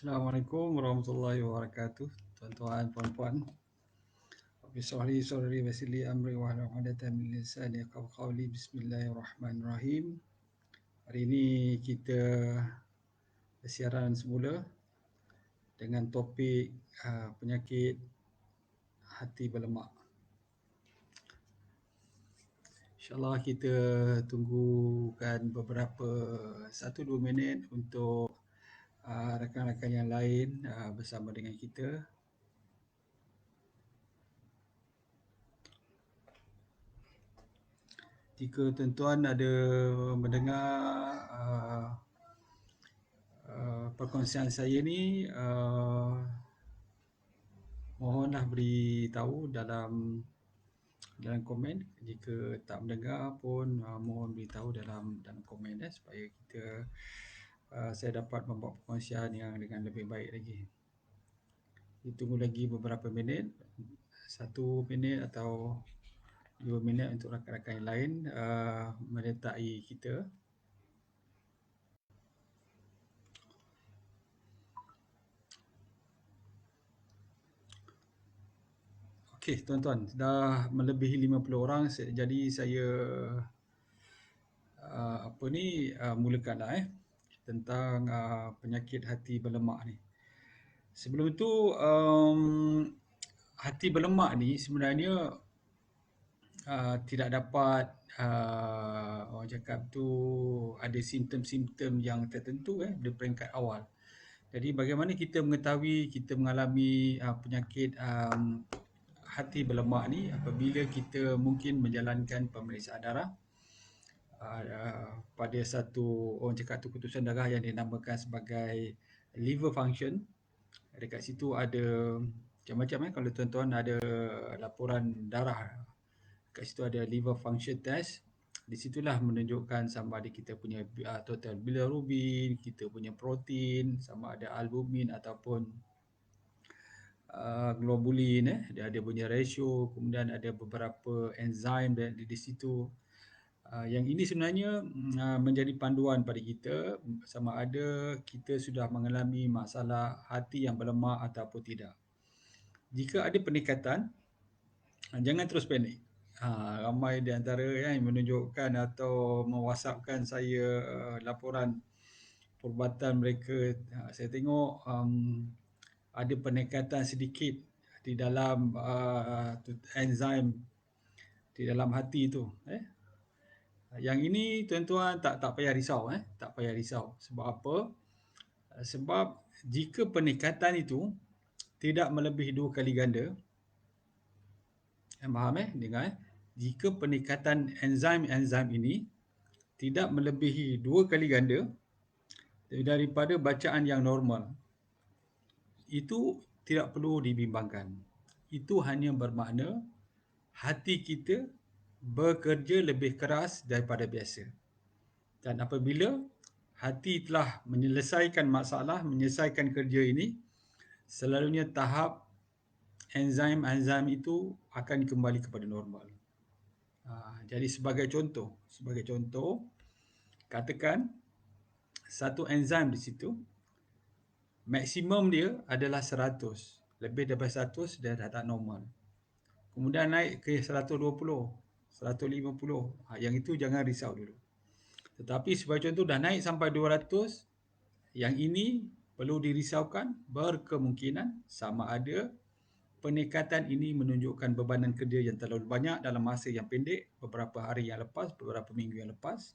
Assalamualaikum warahmatullahi wabarakatuh. Tuan-tuan, puan-puan. Rabbi shrah sadri wa yassir li amri wahlul 'uqdatam min lisani yafqahu qawli. Bismillahirrahmanirrahim. Hari ini kita bersiaran semula dengan topik penyakit hati berlemak. InsyaAllah kita tunggukan beberapa 1-2 minit untuk rakan-rakan yang lain bersama dengan kita. Jika tuan-tuan ada mendengar perkongsian saya ni, mohonlah beritahu dalam komen. Jika tak mendengar pun mohon beritahu dalam komen supaya saya dapat membuat perkongsian yang dengan lebih baik lagi. Kita tunggu lagi beberapa minit, 1 minit atau 2 minit untuk rakan-rakan yang lain menyertai kita. Okey, tuan-tuan, dah melebihi 50 orang, jadi saya mulakanlah tentang penyakit hati berlemak ni. Sebelum itu, hati berlemak ni sebenarnya tidak dapat orang cakap tu ada simptom-simptom yang tertentu di peringkat awal. Jadi bagaimana kita mengetahui kita mengalami penyakit hati berlemak ni apabila kita mungkin menjalankan pemeriksaan darah pada satu orang cakap tu ketutusan darah yang dinamakan sebagai liver function. Dekat situ ada macam-macam kalau tuan-tuan ada laporan darah, kat situ ada liver function test. Di situlah menunjukkan sama ada kita punya total bilirubin, kita punya protein, sama ada albumin ataupun globulin. Dia ada punya ratio, kemudian ada beberapa enzim di situ. Yang ini sebenarnya menjadi panduan pada kita sama ada kita sudah mengalami masalah hati yang berlemak ataupun tidak. Jika ada peningkatan, jangan terus panik. Ramai di antara yang menunjukkan atau me-WhatsAppkan saya laporan perubatan mereka. Saya tengok ada peningkatan sedikit di dalam enzim di dalam hati tu. Yang ini tuan-tuan tak payah risau. Tak payah risau. Sebab apa? Sebab jika peningkatan itu tidak melebihi 2 kali ganda, faham dengar jika peningkatan enzim ini tidak melebihi 2 kali ganda daripada bacaan yang normal, itu tidak perlu dibimbangkan. Itu hanya bermakna hati kita bekerja lebih keras daripada biasa. Dan apabila hati telah menyelesaikan masalah, menyelesaikan kerja ini, selalunya tahap enzim itu akan kembali kepada normal. Jadi sebagai contoh, katakan satu enzim di situ, maksimum dia adalah 100. Lebih daripada 100 dia dah tak normal. Kemudian naik ke 120, 150. Yang itu jangan risau dulu. Tetapi sebagai contoh dah naik sampai 200, yang ini perlu dirisaukan, berkemungkinan sama ada peningkatan ini menunjukkan bebanan kerja yang terlalu banyak dalam masa yang pendek, beberapa hari yang lepas, beberapa minggu yang lepas.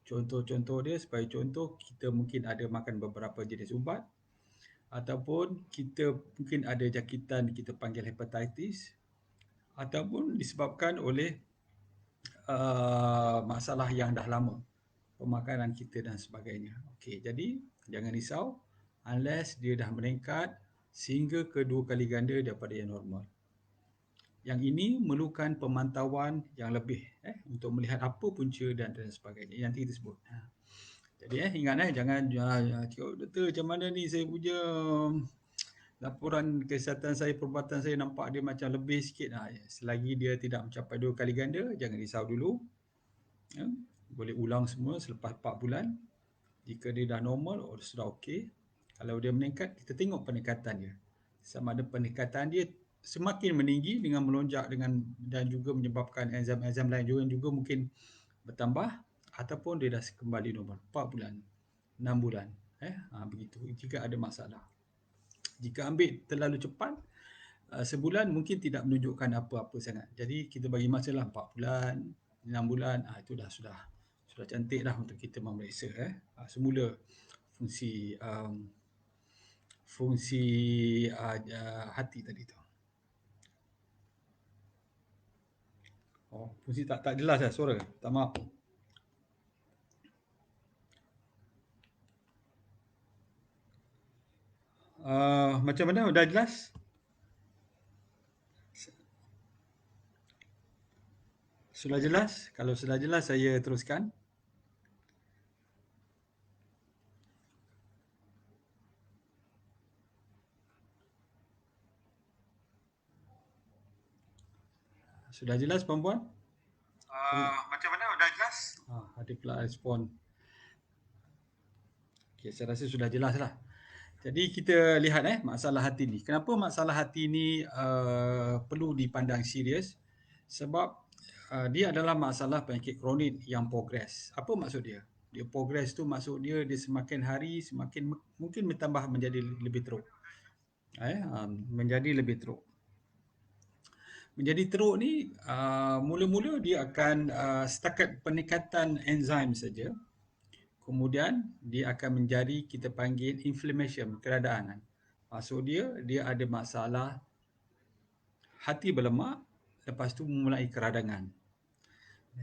Contoh-contoh dia, sebagai contoh, kita mungkin ada makan beberapa jenis ubat, ataupun kita mungkin ada jangkitan kita panggil hepatitis, ataupun disebabkan oleh masalah yang dah lama, pemakanan kita dan sebagainya. Okey, jadi jangan risau unless dia dah meningkat sehingga ke 2 kali ganda daripada yang normal. Yang ini memerlukan pemantauan yang lebih untuk melihat apa punca dan sebagainya. Yang nanti kita sebut. Jadi ingat jangan cakap, doktor macam mana ni saya punya laporan kesihatan saya, perubatan saya nampak dia macam lebih sikit. Selagi dia tidak mencapai 2 kali ganda, jangan risau dulu. Boleh ulang semua selepas 4 bulan. Jika dia dah normal, sudah okey. Kalau dia meningkat, kita tengok peningkatan dia. Sama ada peningkatan dia semakin meninggi dengan melonjak dan juga menyebabkan enzim-enzim lain juga mungkin bertambah, ataupun dia dah kembali normal 4 bulan, 6 bulan. Begitu. Jika ada masalah. Jika ambil terlalu cepat, sebulan mungkin tidak menunjukkan apa-apa sangat. Jadi kita bagi masa lah 4 bulan, 6 bulan, itu sudah cantik lah untuk kita memeriksa semula fungsi fungsi hati tadi tu. Fungsi tak jelas lah suara. Tak maaf. Macam mana? Dah jelas? Sudah jelas? Kalau sudah jelas, saya teruskan. Sudah jelas, perempuan? Macam mana? Dah jelas? Ada pula respon. Okay, saya rasa sudah jelas lah. Jadi kita lihat masalah hati ni. Kenapa masalah hati ni perlu dipandang serius? Sebab dia adalah masalah penyakit kronik yang progres. Apa maksud dia? Dia progres tu maksud dia semakin hari semakin mungkin bertambah menjadi lebih teruk. Menjadi lebih teruk. Menjadi teruk ni mula-mula dia akan setakat peningkatan enzim saja. Kemudian dia akan menjadi kita panggil inflammation, keradaan. Maksud dia ada masalah hati berlemak, lepas tu memulai keradangan.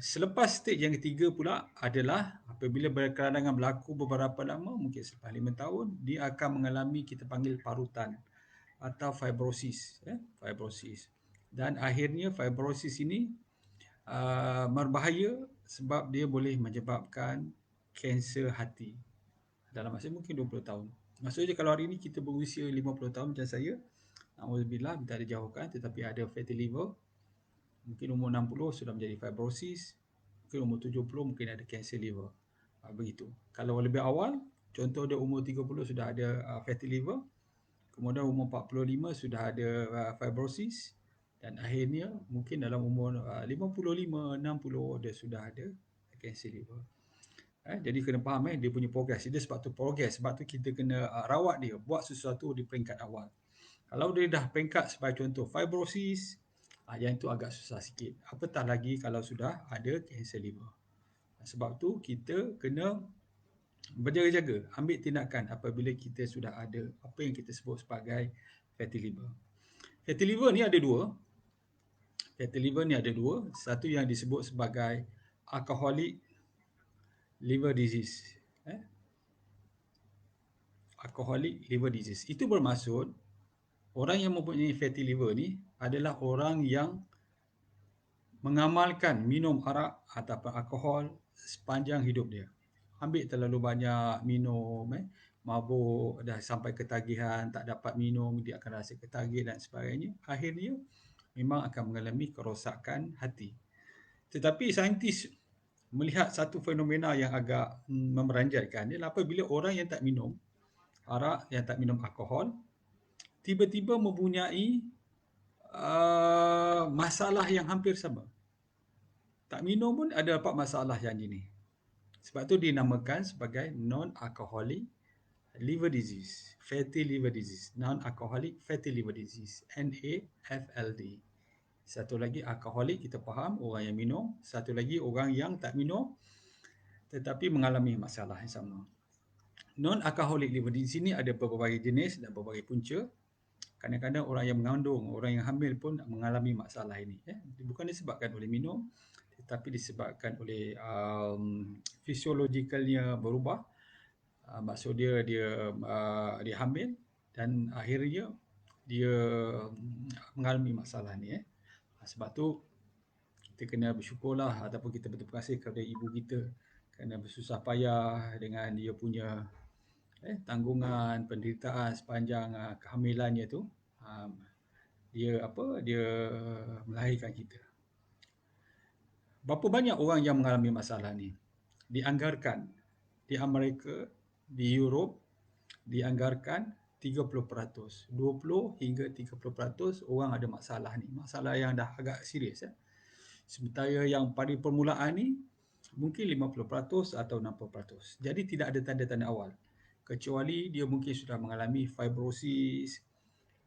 Selepas stage yang ketiga pula adalah apabila keradangan berlaku beberapa lama, mungkin selepas 5 tahun, dia akan mengalami kita panggil parutan atau fibrosis. Fibrosis. Dan akhirnya fibrosis ini berbahaya sebab dia boleh menyebabkan kanser hati dalam masa mungkin 20 tahun. Maksudnya kalau hari ini kita berusia 50 tahun macam saya, alhamdulillah tidak dijauhkan, tetapi ada fatty liver, mungkin umur 60 sudah menjadi fibrosis, mungkin umur 70 mungkin ada kanser liver. Begitu. Kalau lebih awal, contoh dia umur 30 sudah ada fatty liver, kemudian umur 45 sudah ada fibrosis, dan akhirnya mungkin dalam umur 55, 60 dia sudah ada kanser liver. Jadi kena faham dia punya progres. Dia sebab tu progres, sebab tu kita kena rawat dia, buat sesuatu di peringkat awal. Kalau dia dah peringkat sebagai contoh fibrosis, yang itu agak susah sikit. Apatah lagi kalau sudah ada kanser liver. Sebab tu kita kena berjaga-jaga, ambil tindakan apabila kita sudah ada apa yang kita sebut sebagai fatty liver. Fatty liver ni ada dua. Fatty liver ni ada dua. Satu yang disebut sebagai alcoholic liver disease. Alcoholic liver disease. Itu bermaksud orang yang mempunyai fatty liver ni adalah orang yang mengamalkan minum arak ataupun alkohol sepanjang hidup dia. Ambil terlalu banyak minum, mabuk, dah sampai ketagihan, tak dapat minum, dia akan rasa ketagih dan sebagainya. Akhirnya memang akan mengalami kerosakan hati. Tetapi saintis melihat satu fenomena yang agak memeranjatkan ialah apabila orang yang tak minum arak, yang tak minum alkohol, tiba-tiba mempunyai masalah yang hampir sama. Tak minum pun ada dapat masalah yang ini. Sebab tu dinamakan sebagai non-alcoholic liver disease, fatty liver disease, non-alcoholic fatty liver disease, NAFLD. Satu lagi alkoholik, kita faham orang yang minum. Satu lagi orang yang tak minum tetapi mengalami masalah yang sama. Non-alcoholic liver disease ini ada berbagai jenis dan berbagai punca. Kadang-kadang orang yang mengandung, orang yang hamil pun mengalami masalah ini. Bukan disebabkan oleh minum, tetapi disebabkan oleh fisiologikalnya berubah. Maksud dia hamil dan akhirnya dia mengalami masalah ni. Sebab tu kita kena bersyukurlah ataupun kita berterima kasih kepada ibu kita kerana bersusah payah dengan dia punya tanggungan, penderitaan sepanjang kehamilannya tu. Dia melahirkan kita. Berapa banyak orang yang mengalami masalah ni? Dianggarkan di Amerika, di Europe, dianggarkan 30%. 20 hingga 30% orang ada masalah ni. Masalah yang dah agak serius. Sementara yang pada permulaan ni mungkin 50% atau 60%. Jadi tidak ada tanda-tanda awal. Kecuali dia mungkin sudah mengalami fibrosis,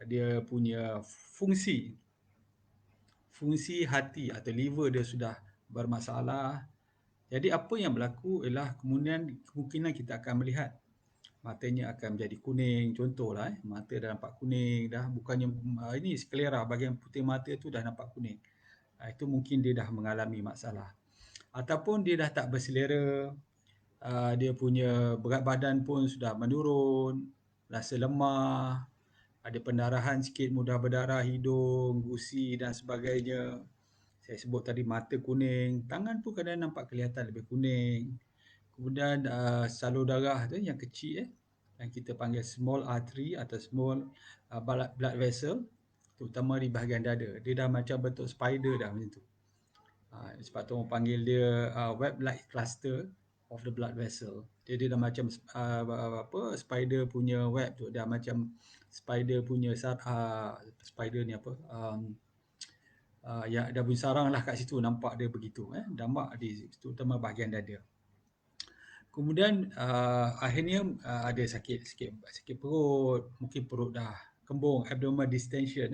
dia punya fungsi hati atau liver dia sudah bermasalah. Jadi apa yang berlaku ialah kemungkinan kita akan melihat matanya akan menjadi kuning, contohlah mata dah nampak kuning dah, bukannya ini sklera, bahagian putih mata tu dah nampak kuning. Itu mungkin dia dah mengalami masalah. Ataupun dia dah tak berselera, dia punya berat badan pun sudah menurun, rasa lemah, ada pendarahan sikit, mudah berdarah hidung, gusi dan sebagainya. Saya sebut tadi mata kuning, tangan pun kadang nampak kelihatan lebih kuning. Kemudian salur darah tu yang kecil yang kita panggil small artery atau small blood vessel, terutama di bahagian dada. Dia dah macam bentuk spider dah macam tu. Sebab tu orang panggil dia web-like cluster of the blood vessel. Dia dah macam spider punya web tu, dah macam spider punya spider ni apa? Ya, dah bunyi sarang lah kat situ, nampak dia begitu. Nampak di situ, terutama bahagian dada. Kemudian akhirnya ada sakit perut, mungkin perut dah kembung, abdominal distension.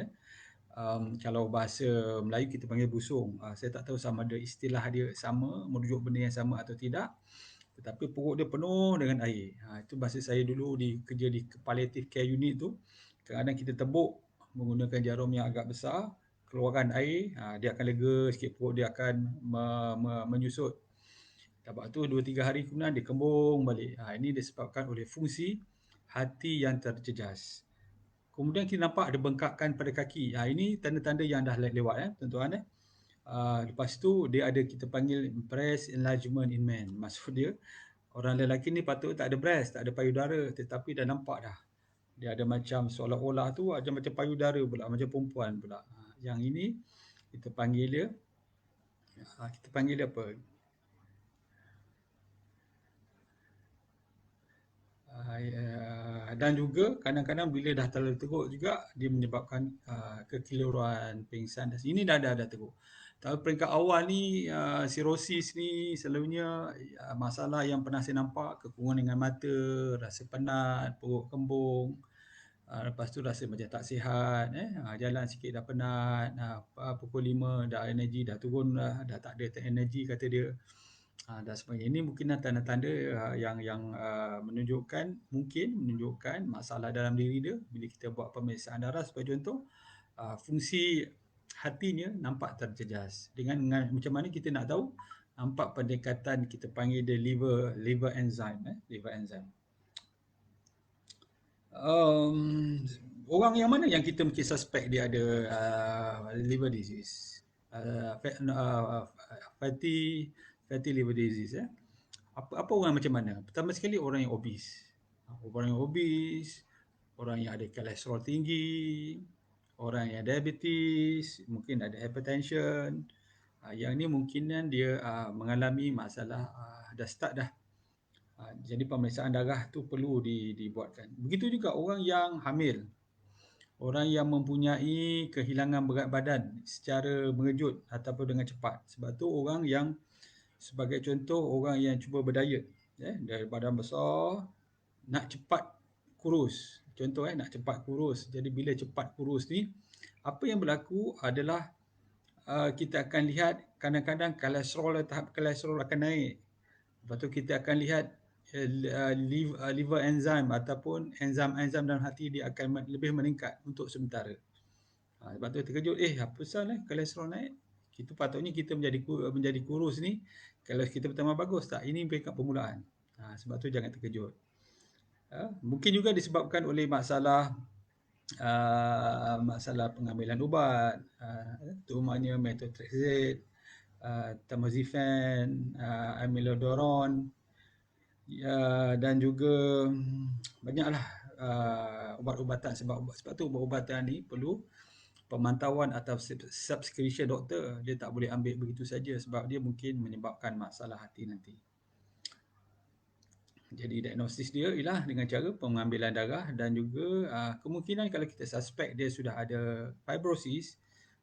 Kalau bahasa Melayu kita panggil busung. Saya tak tahu sama ada istilah dia sama, merujuk benda yang sama atau tidak. Tetapi perut dia penuh dengan air. Itu bahasa saya dulu kerja di palliative care unit tu. Kadang-kadang kita tebuk menggunakan jarum yang agak besar, keluarkan air, dia akan lega sikit, perut dia akan menyusut. Lepas tu 2-3 hari kemudian dia kembung balik. Ini disebabkan oleh fungsi hati yang terjejas. Kemudian kita nampak ada bengkakan pada kaki. Ini tanda-tanda yang dah lewat tuan-tuan. Lepas tu dia ada kita panggil breast enlargement in man. Maksud dia orang lelaki ni patut tak ada breast, tak ada payudara, tetapi dah nampak dah. Dia ada macam seolah-olah tu ada macam payudara pula, macam perempuan pula. Yang ini kita panggil dia apa? Dan juga kadang-kadang bila dah terlalu teruk juga dia menyebabkan kekeliruan, pingsan. Ini dah teruk. Tapi peringkat awal ni sirosis ni selalunya masalah yang pernah saya nampak, kekurangan dengan mata, rasa penat, perut kembung, lepas tu rasa macam tak sihat, jalan sikit dah penat, pukul 5 dah energi dah turun dah tak ada energi kata dia. Dan sebagainya. Ini mungkin tanda-tanda yang menunjukkan masalah dalam diri dia. Bila kita buat pemeriksaan darah sebagai contoh, fungsi hatinya nampak terjejas. Dengan macam mana kita nak tahu? Nampak pendekatan kita panggil dia liver enzyme. Liver enzyme. Orang yang mana yang kita mungkin suspect dia ada liver disease? Fatty liver disease. Apa orang macam mana? Pertama sekali orang yang obes. Orang yang ada kolesterol tinggi, orang yang diabetes, mungkin ada hypertension. Yang ni mungkinan dia mengalami masalah dah start dah. Jadi pemeriksaan darah tu perlu dibuatkan. Begitu juga orang yang hamil. Orang yang mempunyai kehilangan berat badan secara mengejut ataupun dengan cepat. Sebab tu orang yang sebagai contoh orang yang cuba berdiet, dari badan besar nak cepat kurus. Contoh nak cepat kurus. Jadi bila cepat kurus ni, apa yang berlaku adalah kita akan lihat kadang-kadang tahap kolesterol akan naik. Lepas tu kita akan lihat liver enzyme ataupun enzim-enzim dalam hati dia akan lebih meningkat untuk sementara. Sebab tu terkejut, apa pasal kolesterol naik? Kita patutnya kita menjadi kurus ni, kalau kita pertama bagus tak? Ini peringkat permulaan. Sebab tu jangan terkejut. Mungkin juga disebabkan oleh masalah pengambilan ubat, terutamanya methotrexate, tamoxifen, amiodarone, dan juga banyaklah ubat-ubatan. Sebab tu ubat-ubatan ni perlu pemantauan atau subscription doktor. Dia tak boleh ambil begitu saja sebab dia mungkin menyebabkan masalah hati nanti. Jadi diagnosis dia ialah dengan cara pengambilan darah dan juga kemungkinan kalau kita suspek dia sudah ada fibrosis,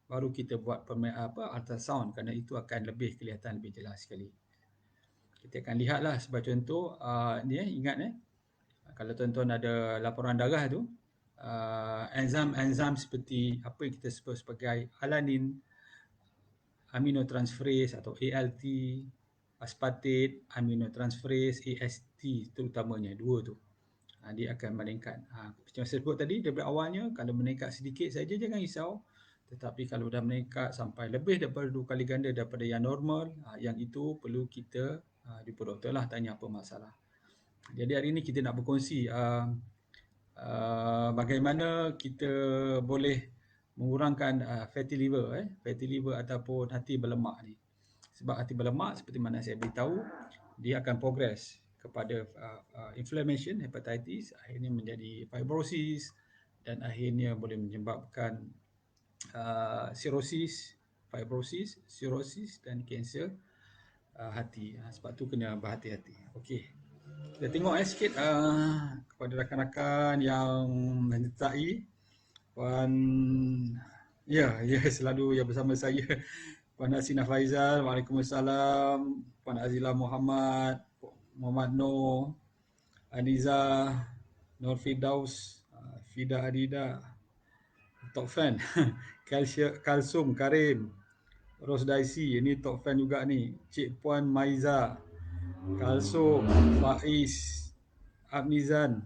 baru kita buat ultrasound, kerana itu akan lebih kelihatan lebih jelas sekali. Kita akan lihatlah sebagai contoh ni ingat kalau tuan-tuan ada laporan darah tu, enzim-enzim seperti apa yang kita sebut sebagai alanin, aminotransferase atau ALT, aspartate, aminotransferase, AST terutamanya, dua tu. Dia akan meningkat. Macam saya sebut tadi, daripada awalnya, kalau meningkat sedikit saja jangan risau. Tetapi kalau dah meningkat sampai lebih daripada 2 kali ganda daripada yang normal, yang itu perlu kita jumpa doktor lah, tanya apa masalah. Jadi hari ini kita nak berkongsi bagaimana kita boleh mengurangkan fatty liver ataupun hati berlemak ni. Sebab hati berlemak seperti mana saya beritahu, dia akan progress kepada inflammation, hepatitis, akhirnya menjadi fibrosis dan akhirnya boleh menyebabkan cirrhosis, fibrosis, cirrhosis dan kanser hati. Sebab tu kena berhati-hati. Okey. Kita tengok sikit kepada rakan-rakan yang menyertai. Puan selalu yang bersama saya. Puan Hasina Faizal, Waalaikumsalam. Puan Azila Muhammad, Muhammad Noor, Aniza, Nur Firdaus, Fida Adida, top fan. Kalsum Karim, Ros Daisi, ini top fan juga ni. Cik Puan Maiza, Kalsum, Faiz, Abnizan,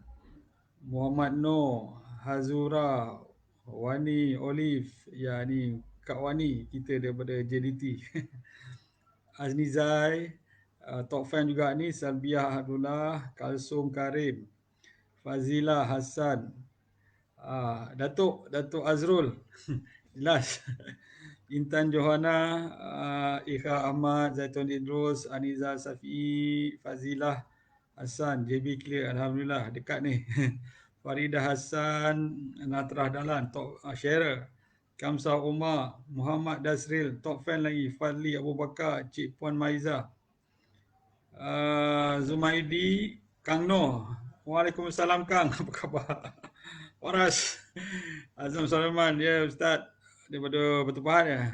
Muhammad Noor, Hazura, Wani, Olive, ya ni Kak Wani kita daripada JDT. Aznizai, top fan juga ni, Salbiah Abdullah, Kalsum Karim, Fazila Hassan, Datuk Azrul, jelas. Intan Johana, Ikha Ahmad, Zaitun Idrus, Aniza Safi, Fazilah Hassan, JB Clear, Alhamdulillah dekat ni. Farida Hassan, Natrah Dalan, top sharer. Kamsah Umar, Muhammad Dasril, top fan lagi. Fadli Abu Bakar, Cik Puan Maiza, Zumaidi, Kang Noh. Waalaikumsalam Kang, apa khabar? Waras. Azam Sulaiman, ya Ustaz, daripada Bertepahat ya.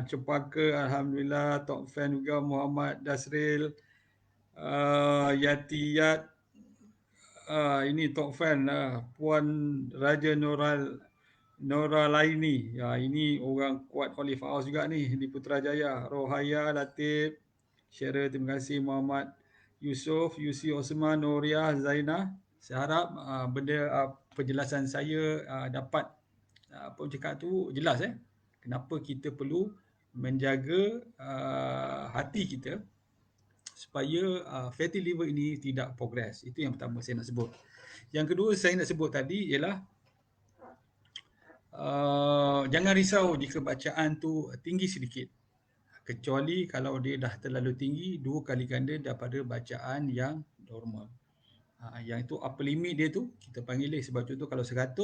Cepaka, Alhamdulillah, top fan juga. Muhammad Dasril, Yati Yat, ini top fan, Puan Raja Noralaini. Ini orang kuat Olive House juga ni di Putrajaya. Rohaya Latif, Syara, terima kasih. Muhammad Yusof, Yusi Osman, Noriah, Zainah. Saya harap penjelasan saya dapat apa cakap tu jelas kenapa kita perlu menjaga hati kita supaya fatty liver ini tidak progress. Itu yang pertama saya nak sebut. Yang kedua saya nak sebut tadi ialah jangan risau jika bacaan tu tinggi sedikit. Kecuali kalau dia dah terlalu tinggi 2 kali ganda daripada bacaan yang normal. Yang itu upper limit dia tu kita panggil sebab contoh kalau 100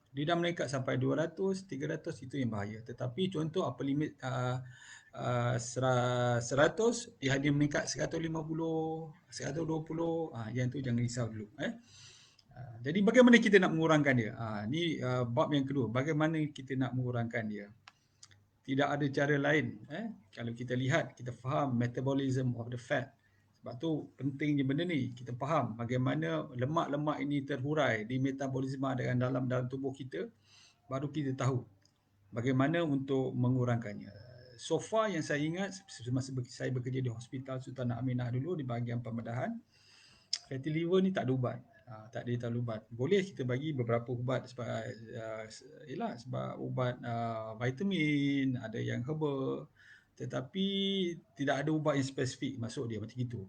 dia dah meningkat sampai 200, 300, itu yang bahaya. Tetapi contoh upper limit 100 dia hanya meningkat 150, 120, yang tu jangan risau dulu. Jadi bagaimana kita nak mengurangkan dia? Ni bab yang kedua, bagaimana kita nak mengurangkan dia? Tidak ada cara lain. Kalau kita lihat, kita faham metabolism of the fat. Sebab tu pentingnya benda ni. Kita faham bagaimana lemak-lemak ini terhurai di metabolisme dalam tubuh kita. Baru kita tahu bagaimana untuk mengurangkannya. So far yang saya ingat, semasa saya bekerja di Hospital Sultanah Aminah dulu di bahagian pembedahan, fatty liver ni tak ada ubat. Tak ada ubat. Boleh kita bagi beberapa ubat sebab ubat vitamin, ada yang herbal, tetapi tidak ada ubat yang spesifik masuk dia macam itu.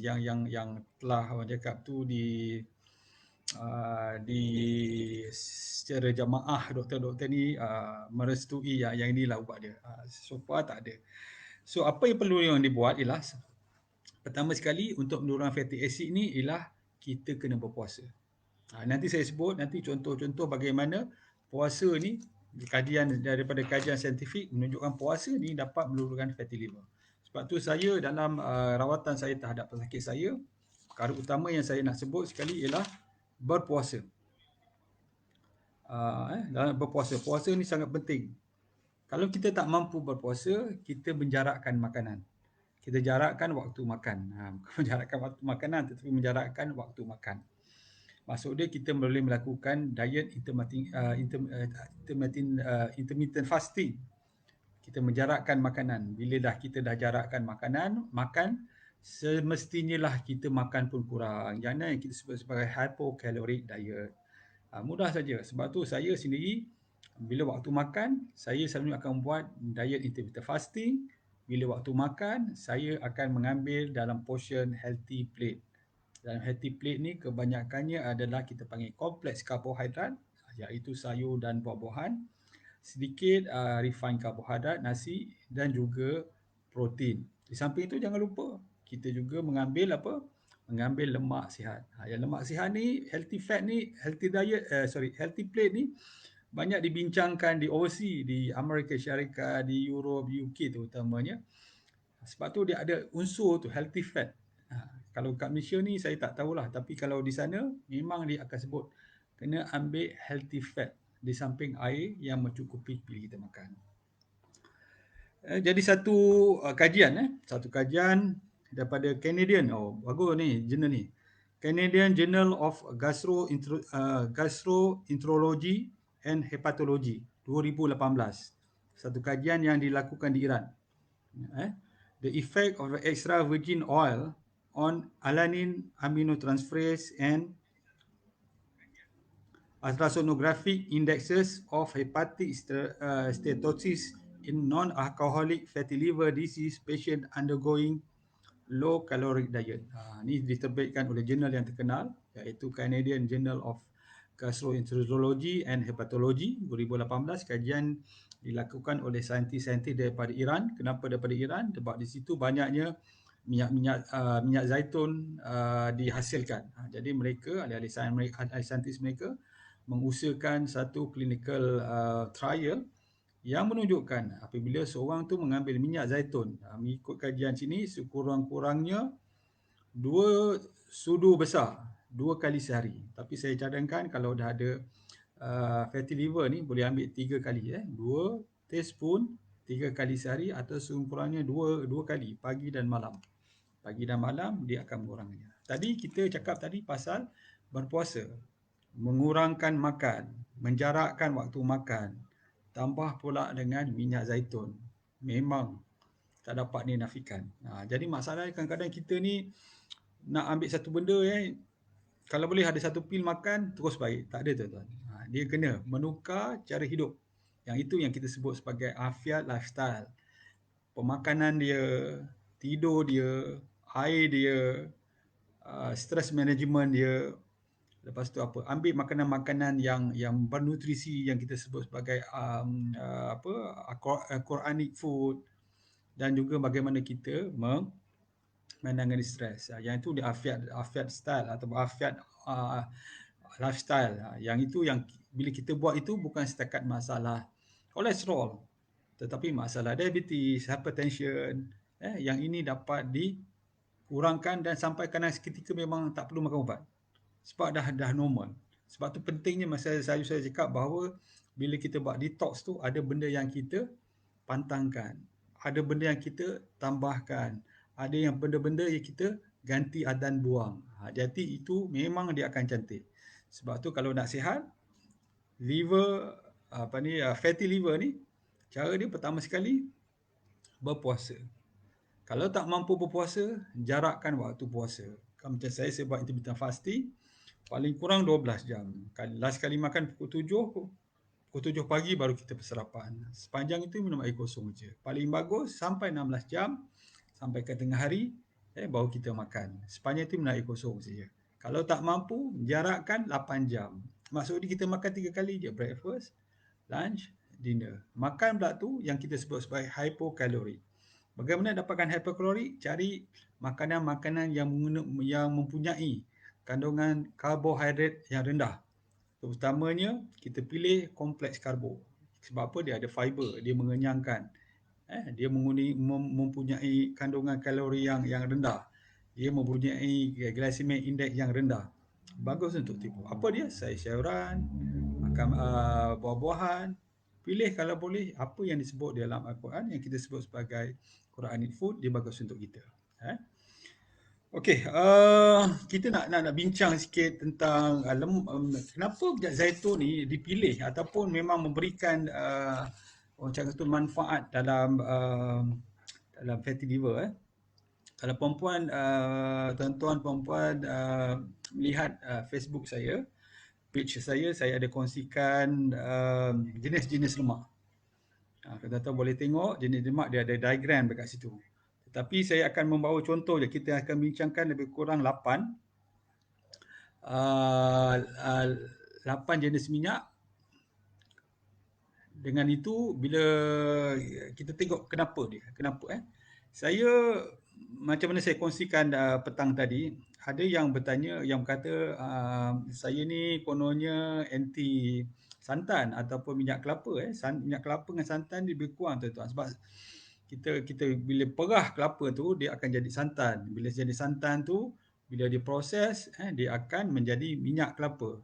Yang telah orang cakap tu di secara jamaah doktor-doktor ni merestui yang inilah ubat dia. So far tak ada. So apa yang perlu yang dibuat ialah pertama sekali untuk menurunkan fatty acid ni ialah kita kena berpuasa. Nanti saya sebut nanti contoh-contoh bagaimana puasa ni daripada kajian saintifik menunjukkan puasa ni dapat menurunkan fatty liver. Sebab tu saya dalam rawatan saya terhadap pesakit saya, Perkara utama yang saya nak sebut sekali ialah berpuasa. Dalam berpuasa, puasa ni sangat penting. Kalau kita tak mampu berpuasa, kita menjarakkan makanan. Kita jarakkan waktu makan. Bukan menjarakkan waktu makanan, tetapi menjarakkan waktu makan. Maksud dia kita boleh melakukan diet intermittent fasting. Kita menjarakkan makanan. Bila kita dah jarakkan makanan, makan semestinya lah kita makan pun kurang. Jangan yang kita sebut sebagai hypocaloric diet. Mudah saja. Sebab tu saya sendiri bila waktu makan, saya selalu akan buat diet intermittent fasting. Bila waktu makan, saya akan mengambil dalam portion healthy plate. Dalam healthy plate ni kebanyakannya adalah kita panggil kompleks karbohidrat, iaitu sayur dan buah-buahan, sedikit refined karbohidrat, nasi dan juga protein. Di samping itu jangan lupa kita juga mengambil mengambil lemak sihat. Yang lemak sihat ni, healthy fat ni, healthy plate ni banyak dibincangkan di overseas, di Amerika Syarikat, di Europe, UK terutamanya. Sebab tu dia ada unsur tu healthy fat. Kalau kat Malaysia ni saya tak tahulah, tapi kalau di sana memang dia akan sebut kena ambil healthy fat di samping air yang mencukupi bila kita makan. Jadi satu kajian daripada Canadian, bagus ni jurnal ni, Canadian Journal of Gastroenterology and Hepatology 2018. Satu kajian yang dilakukan di Iran. The effect of extra virgin oil on alanine aminotransferase and ultrasonographic indexes of hepatic steatosis in non-alcoholic fatty liver disease patient undergoing low caloric diet. Ini diterbitkan oleh jurnal yang terkenal, iaitu Canadian Journal of Gastroenterology and Hepatology 2018. Kajian dilakukan oleh saintis-saintis daripada Iran. Kenapa daripada Iran? Sebab di situ banyaknya minyak zaitun dihasilkan. Jadi mereka, ahli saintis mereka mengusahakan satu clinical trial yang menunjukkan apabila seorang tu mengambil minyak zaitun, mengikut kajian sini sekurang-kurangnya 2 sudu besar 2 kali sehari. Tapi saya cadangkan kalau dah ada fatty liver ni boleh ambil 3 kali, 2 teaspoon 3 kali sehari, atau sekurang-kurangnya 2 kali pagi dan malam. Pagi dan malam dia akan mengurangkannya. Tadi kita cakap tadi pasal berpuasa, mengurangkan makan, menjarakkan waktu makan, tambah pula dengan minyak zaitun. Memang tak dapat dinafikan. Jadi masalahnya kadang-kadang kita ni nak ambil satu benda kalau boleh ada satu pil makan terus baik. Tak ada tuan-tuan. Dia kena menukar cara hidup. Yang itu yang kita sebut sebagai afiat lifestyle. Pemakanan dia, tidur dia, air dia, stress management dia. Lepas tu ambil makanan-makanan yang bernutrisi yang kita sebut sebagai Quranic food, dan juga bagaimana kita menangani stres. Yang itu dia afiat style atau afiat lifestyle. Yang itu yang bila kita buat itu bukan setakat masalah kolesterol, tetapi masalah diabetes, hypertension, yang ini dapat dikurangkan dan sampai kadang seketika memang tak perlu makan ubat. Sebab dah normal. Sebab tu pentingnya masa saya cakap bahawa bila kita buat detox tu ada benda yang kita pantangkan, ada benda yang kita tambahkan, ada yang benda-benda yang kita ganti dan buang. Jadi itu memang dia akan cantik. Sebab tu kalau nak sihat, liver fatty liver ni, cara dia pertama sekali berpuasa. Kalau tak mampu berpuasa, jarakkan waktu puasa. Macam saya buat intermittent fasting, paling kurang 12 jam. Last kali makan pukul 7 pagi baru kita bersarapan. Sepanjang itu minum air kosong je. Paling bagus sampai 16 jam, sampai ke tengah hari, baru kita makan. Sepanjang itu minum air kosong saja. Kalau tak mampu, jarakkan 8 jam. Maksudnya kita makan 3 kali je, breakfast, lunch, dinner. Makan pula tu yang kita sebut sebagai hypocaloric. Bagaimana dapatkan hypocaloric? Cari makanan-makanan yang mempunyai kandungan karbohidrat yang rendah. Terutamanya kita pilih kompleks karbo. Sebab apa? Dia ada fiber, dia mengenyangkan. Dia mempunyai kandungan kalori yang rendah. Dia mempunyai glycemic index yang rendah. Bagus untuk tipu. Apa dia? Sayur-sayuran, makan buah-buahan. Pilih kalau boleh apa yang disebut dalam Al-Quran yang kita sebut sebagai Quranic food, dia bagus untuk kita. Okey, kita nak bincang sikit tentang kenapa minyak zaitun ni dipilih ataupun memang memberikan orang cakap tu manfaat dalam dalam fatty liver. Kalau perempuan, tuan-tuan perempuan melihat Facebook saya, page saya ada kongsikan jenis-jenis lemak. Tuan-tuan boleh tengok jenis lemak, dia ada diagram dekat situ. Tetapi saya akan membawa contoh je. Kita akan bincangkan lebih kurang 8 jenis minyak. Dengan itu bila kita tengok kenapa dia, saya macam mana saya kongsikan petang tadi, ada yang bertanya, yang berkata saya ni kononnya anti santan ataupun minyak kelapa. Minyak kelapa dengan santan dia lebih kurang tuan-tuan, sebab kita bila perah kelapa tu dia akan jadi santan. Bila jadi santan tu, bila diproses dia akan menjadi minyak kelapa.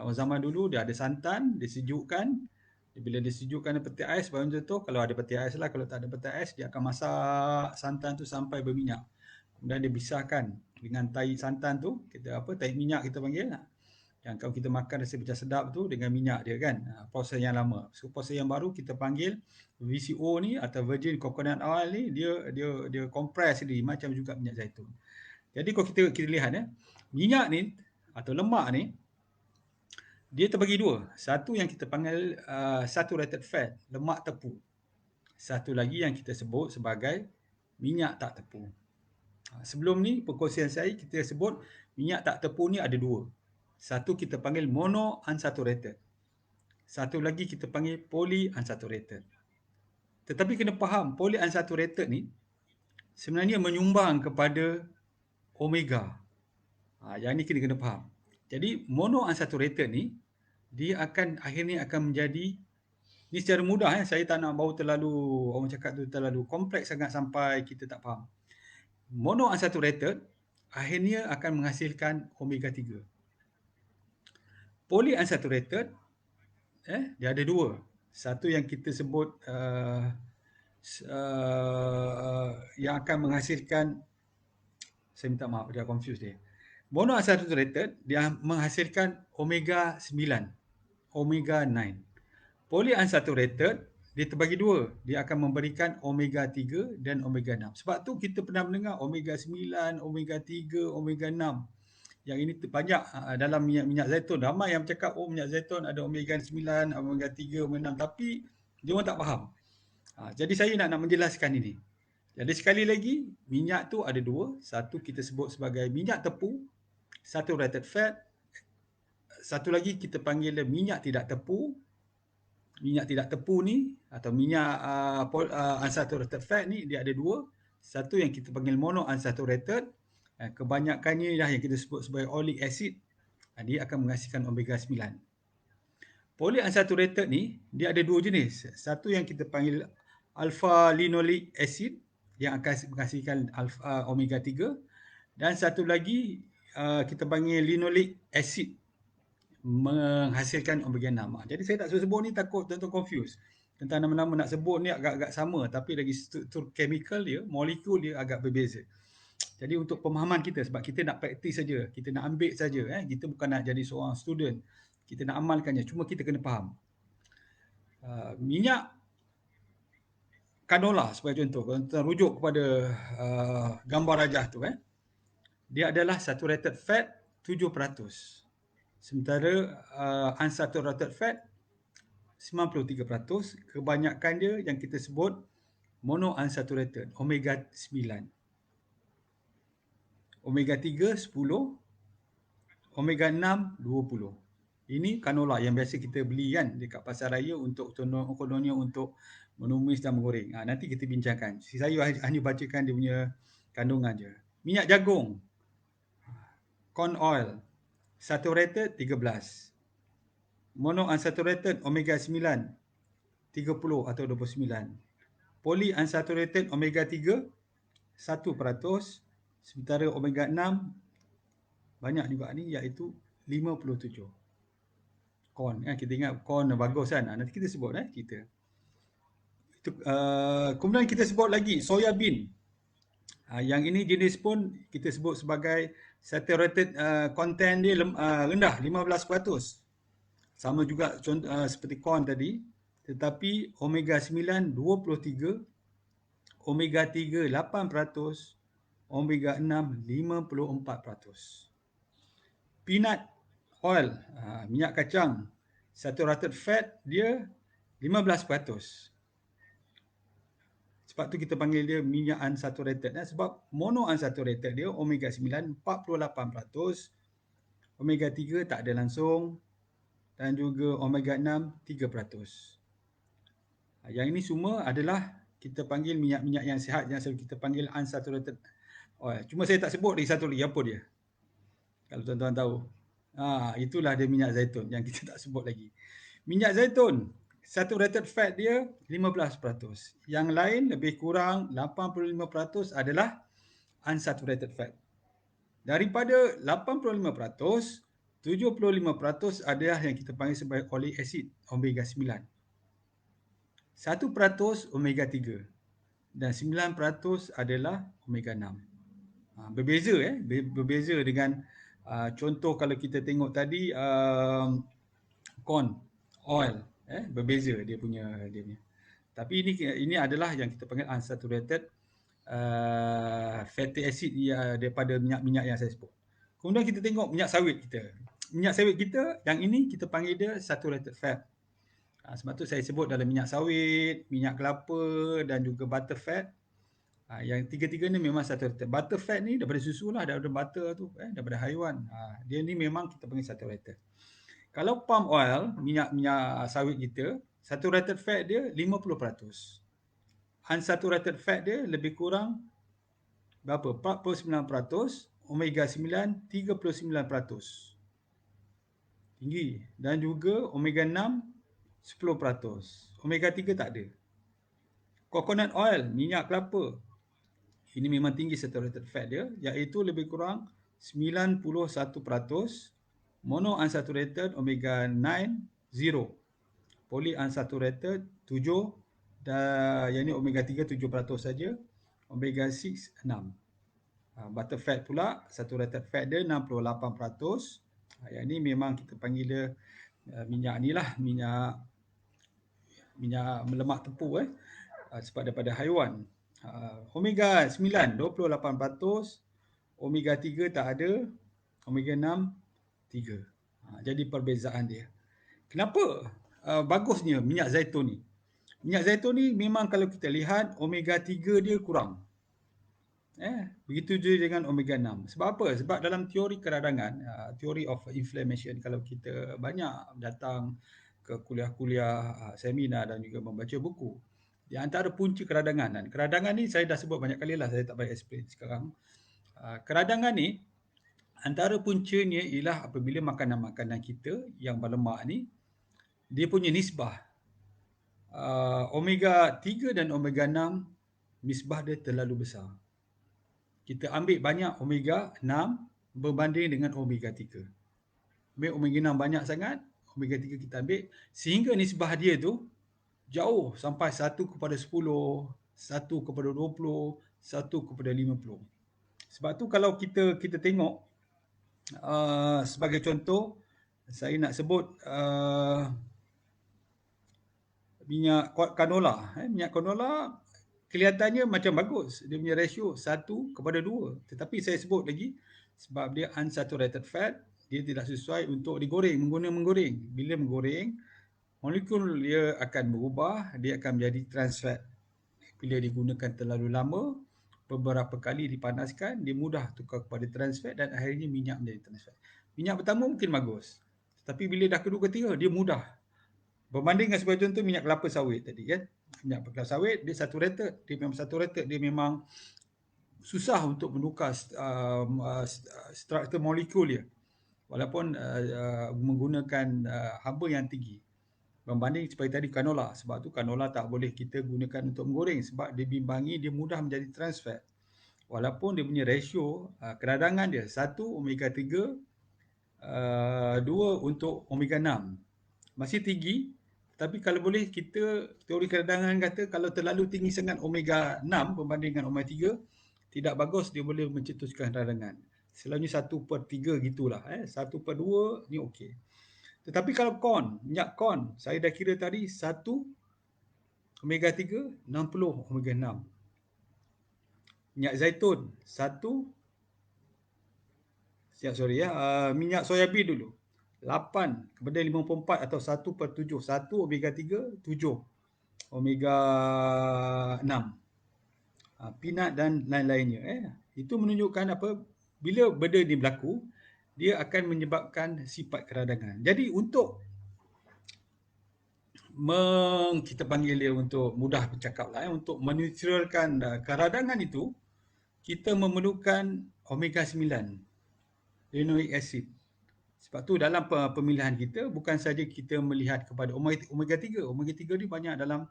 Orang zaman dulu dia ada santan, disejukkan. Bila disejukkan peti ais, baru tu kalau ada peti ais lah, kalau tak ada peti ais dia akan masak santan tu sampai berminyak. Kemudian dia pisahkan dengan tahi santan tu, kita tahi minyak kita panggil lah. Yang kalau kita makan rasa macam sedap tu dengan minyak dia kan. Proses yang lama. So proses yang baru kita panggil VCO ni atau virgin coconut oil ni, dia compress ni macam juga minyak zaitun. Jadi kalau kita lihat minyak ni atau lemak ni dia terbagi dua. Satu yang kita panggil saturated fat, lemak tepu. Satu lagi yang kita sebut sebagai minyak tak tepu. Sebelum ni perkongsian saya kita sebut minyak tak tepu ni ada dua. Satu kita panggil monounsaturated. Satu lagi kita panggil polyunsaturated. Tetapi kena faham, polyunsaturated ni sebenarnya menyumbang kepada omega. Yang ni kena faham. Jadi monounsaturated ni dia akan akhirnya akan menjadi, ni secara mudah saya tak nak bawa terlalu, orang cakap tu terlalu kompleks sangat sampai kita tak faham. Monounsaturated akhirnya akan menghasilkan omega 3. Polyunsaturated dia ada dua. Satu yang kita sebut yang akan menghasilkan, saya minta maaf dia confuse dia. Monounsaturated dia menghasilkan omega 9, omega 9. Polyunsaturated dia terbagi dua, dia akan memberikan omega 3 dan omega 6. Sebab tu kita pernah mendengar omega 9, omega 3, omega 6. Yang ini banyak dalam minyak zaitun. Ramai yang bercakap minyak zaitun ada omega 9, omega 3, omega 6, tapi dia orang tak faham. Jadi saya nak menjelaskan ini. Jadi sekali lagi, minyak tu ada dua. Satu kita sebut sebagai minyak tepu, saturated fat. Satu lagi kita panggil minyak tidak tepu. Minyak tidak tepu ni atau minyak unsaturated fat ni dia ada dua. Satu yang kita panggil monounsaturated, kebanyakannya yang kita sebut sebagai oleic acid, dia akan menghasilkan omega 9. Polyunsaturated ni dia ada dua jenis. Satu yang kita panggil alpha linoleic acid yang akan menghasilkan omega 3, dan satu lagi kita panggil linoleic acid menghasilkan omega 6. Jadi saya tak sebut ni takut tuan-tuan confuse. Tentang nama-nama nak sebut ni agak-agak sama, tapi dari struktur chemical dia, molekul dia agak berbeza. Jadi untuk pemahaman kita, sebab kita nak praktis saja, kita nak ambil saja, kita bukan nak jadi seorang student, kita nak amalkannya, cuma kita kena faham. Minyak canola sebagai contoh, kalau kita rujuk kepada gambar rajah tu, dia adalah saturated fat 7%. Sementara unsaturated fat 93%. Kebanyakan dia yang kita sebut monounsaturated, omega 9. Omega 3 10, omega 6 20. Ini canola yang biasa kita beli kan dekat pasar raya untuk kononnya untuk menumis dan menggoreng. Nanti kita bincangkan. Saya hanya bacakan dia punya kandungan je. Minyak jagung, corn oil, saturated 13. Monounsaturated omega 9 30 atau 29. Polyunsaturated omega 3 1%, Sementara omega 6 banyak juga ni, iaitu 57. Corn kita ingat corn bagus kan. Nanti kita sebut cerita. Itu, kemudian kita sebut lagi soya bean. Yang ini jenis pun kita sebut sebagai saturated content dia rendah, 15%. Sama juga seperti corn tadi, tetapi omega 9 23, omega 3 8%, omega 6 54%. Peanut oil, minyak kacang, saturated fat dia 15%. Sebab tu kita panggil dia minyak unsaturated. Sebab monounsaturated dia omega 9 48%, omega 3 tak ada langsung, dan juga omega 6 3%. Yang ini semua adalah kita panggil minyak-minyak yang sihat, yang selalu kita panggil unsaturated oil. Cuma saya tak sebut lagi satu lagi, apa dia? Kalau tuan-tuan tahu. Itulah dia minyak zaitun yang kita tak sebut lagi. Minyak zaitun, saturated fat dia 15%. Yang lain lebih kurang 85% adalah unsaturated fat. Daripada 85%, 75% adalah yang kita panggil sebagai oleic acid, omega 9. 1% omega 3 dan 9% adalah omega 6. Berbeza berbeza dengan contoh kalau kita tengok tadi corn oil berbeza dia punya. Tapi ini adalah yang kita panggil unsaturated fatty acid daripada minyak-minyak yang saya sebut. Kemudian kita tengok minyak sawit kita. Minyak sawit kita yang ini kita panggil dia saturated fat. Sebab tu saya sebut dalam minyak sawit, minyak kelapa dan juga butter fat. Yang tiga-tiga ni memang saturated. Butter fat ni daripada susu lah, daripada butter tu, daripada haiwan. Dia ni memang kita panggil saturated. Kalau palm oil, minyak sawit kita, saturated fat dia 50%. Unsaturated fat dia lebih kurang berapa? 49%, omega 9 39%. Tinggi. Dan juga omega 6 10%. Omega 3 tak ada. Coconut oil, minyak kelapa, ini memang tinggi saturated fat dia, iaitu lebih kurang 91%. Monounsaturated omega 9 0. Polyunsaturated 7, dan yang ni omega 3 7% saja. Omega 6 6. Butter fat pula saturated fat dia 68%. Yang ni memang kita panggil dia minyak ni lah, minyak lemak tepu sebab daripada haiwan. Omega 9 28%, omega 3 tak ada, omega 6 3. Jadi perbezaan dia. Kenapa bagusnya minyak zaitun ni? Minyak zaitun ni memang kalau kita lihat omega 3 dia kurang. Begitu juga dengan omega 6. Sebab apa? Sebab dalam teori keradangan, theory of inflammation, kalau kita banyak datang ke kuliah-kuliah, seminar dan juga membaca buku, di antara punca keradangan, dan keradangan ni saya dah sebut banyak kali lah, saya tak payah explain sekarang. Keradangan ni antara puncanya ialah apabila makanan-makanan kita yang berlemak ni, dia punya nisbah omega 3 dan omega 6, nisbah dia terlalu besar. Kita ambil banyak omega 6 berbanding dengan omega 3. Ambil omega 6 banyak sangat, omega 3 kita ambil, sehingga nisbah dia tu jauh sampai 1:10, 1:20, 1:50. Sebab tu kalau kita tengok, sebagai contoh, saya nak sebut minyak canola. Minyak canola kelihatannya macam bagus, dia punya ratio 1:2. Tetapi saya sebut lagi, sebab dia unsaturated fat, dia tidak sesuai untuk digoreng, menggoreng. Bila menggoreng, molekul dia akan berubah, dia akan menjadi trans fat. Bila digunakan terlalu lama, beberapa kali dipanaskan, dia mudah tukar kepada trans fat dan akhirnya minyak menjadi trans fat. Minyak pertama mungkin bagus, tapi bila dah kedua ketiga, dia mudah. Berbanding dengan sebagai contoh minyak kelapa sawit tadi kan. Minyak kelapa sawit dia saturated, dia memang susah untuk menukar struktur molekul dia. Walaupun menggunakan haba yang tinggi. Berbanding seperti tadi canola. Sebab tu canola tak boleh kita gunakan untuk menggoreng sebab dia bimbangi, dia mudah menjadi trans fat. walaupun dia punya ratio keradangan dia 1 omega 3, 2 untuk omega 6. Masih tinggi, tapi kalau boleh kita teori keradangan kata kalau terlalu tinggi sangat omega 6 berbanding dengan omega 3 tidak bagus, dia boleh mencetuskan keradangan. Selalunya 1/3 gitulah. 1/2 ni okey. Tetapi kalau minyak corn, saya dah kira tadi 1 omega 3, 60 omega 6. Minyak zaitun, 1, minyak soya bean dulu. 8 kepada 54 atau 1/7. 1 omega 3, 7 omega 6. Peanut dan lain-lainnya. Itu menunjukkan apa? Bila benda ni berlaku, dia akan menyebabkan sifat keradangan. Jadi untuk kita panggil dia untuk mudah bercakap lah, untuk menetralkan keradangan itu, kita memerlukan omega 9, linoleic acid. Sebab tu dalam pemilihan kita, bukan saja kita melihat kepada omega 3. Omega 3 ni banyak dalam,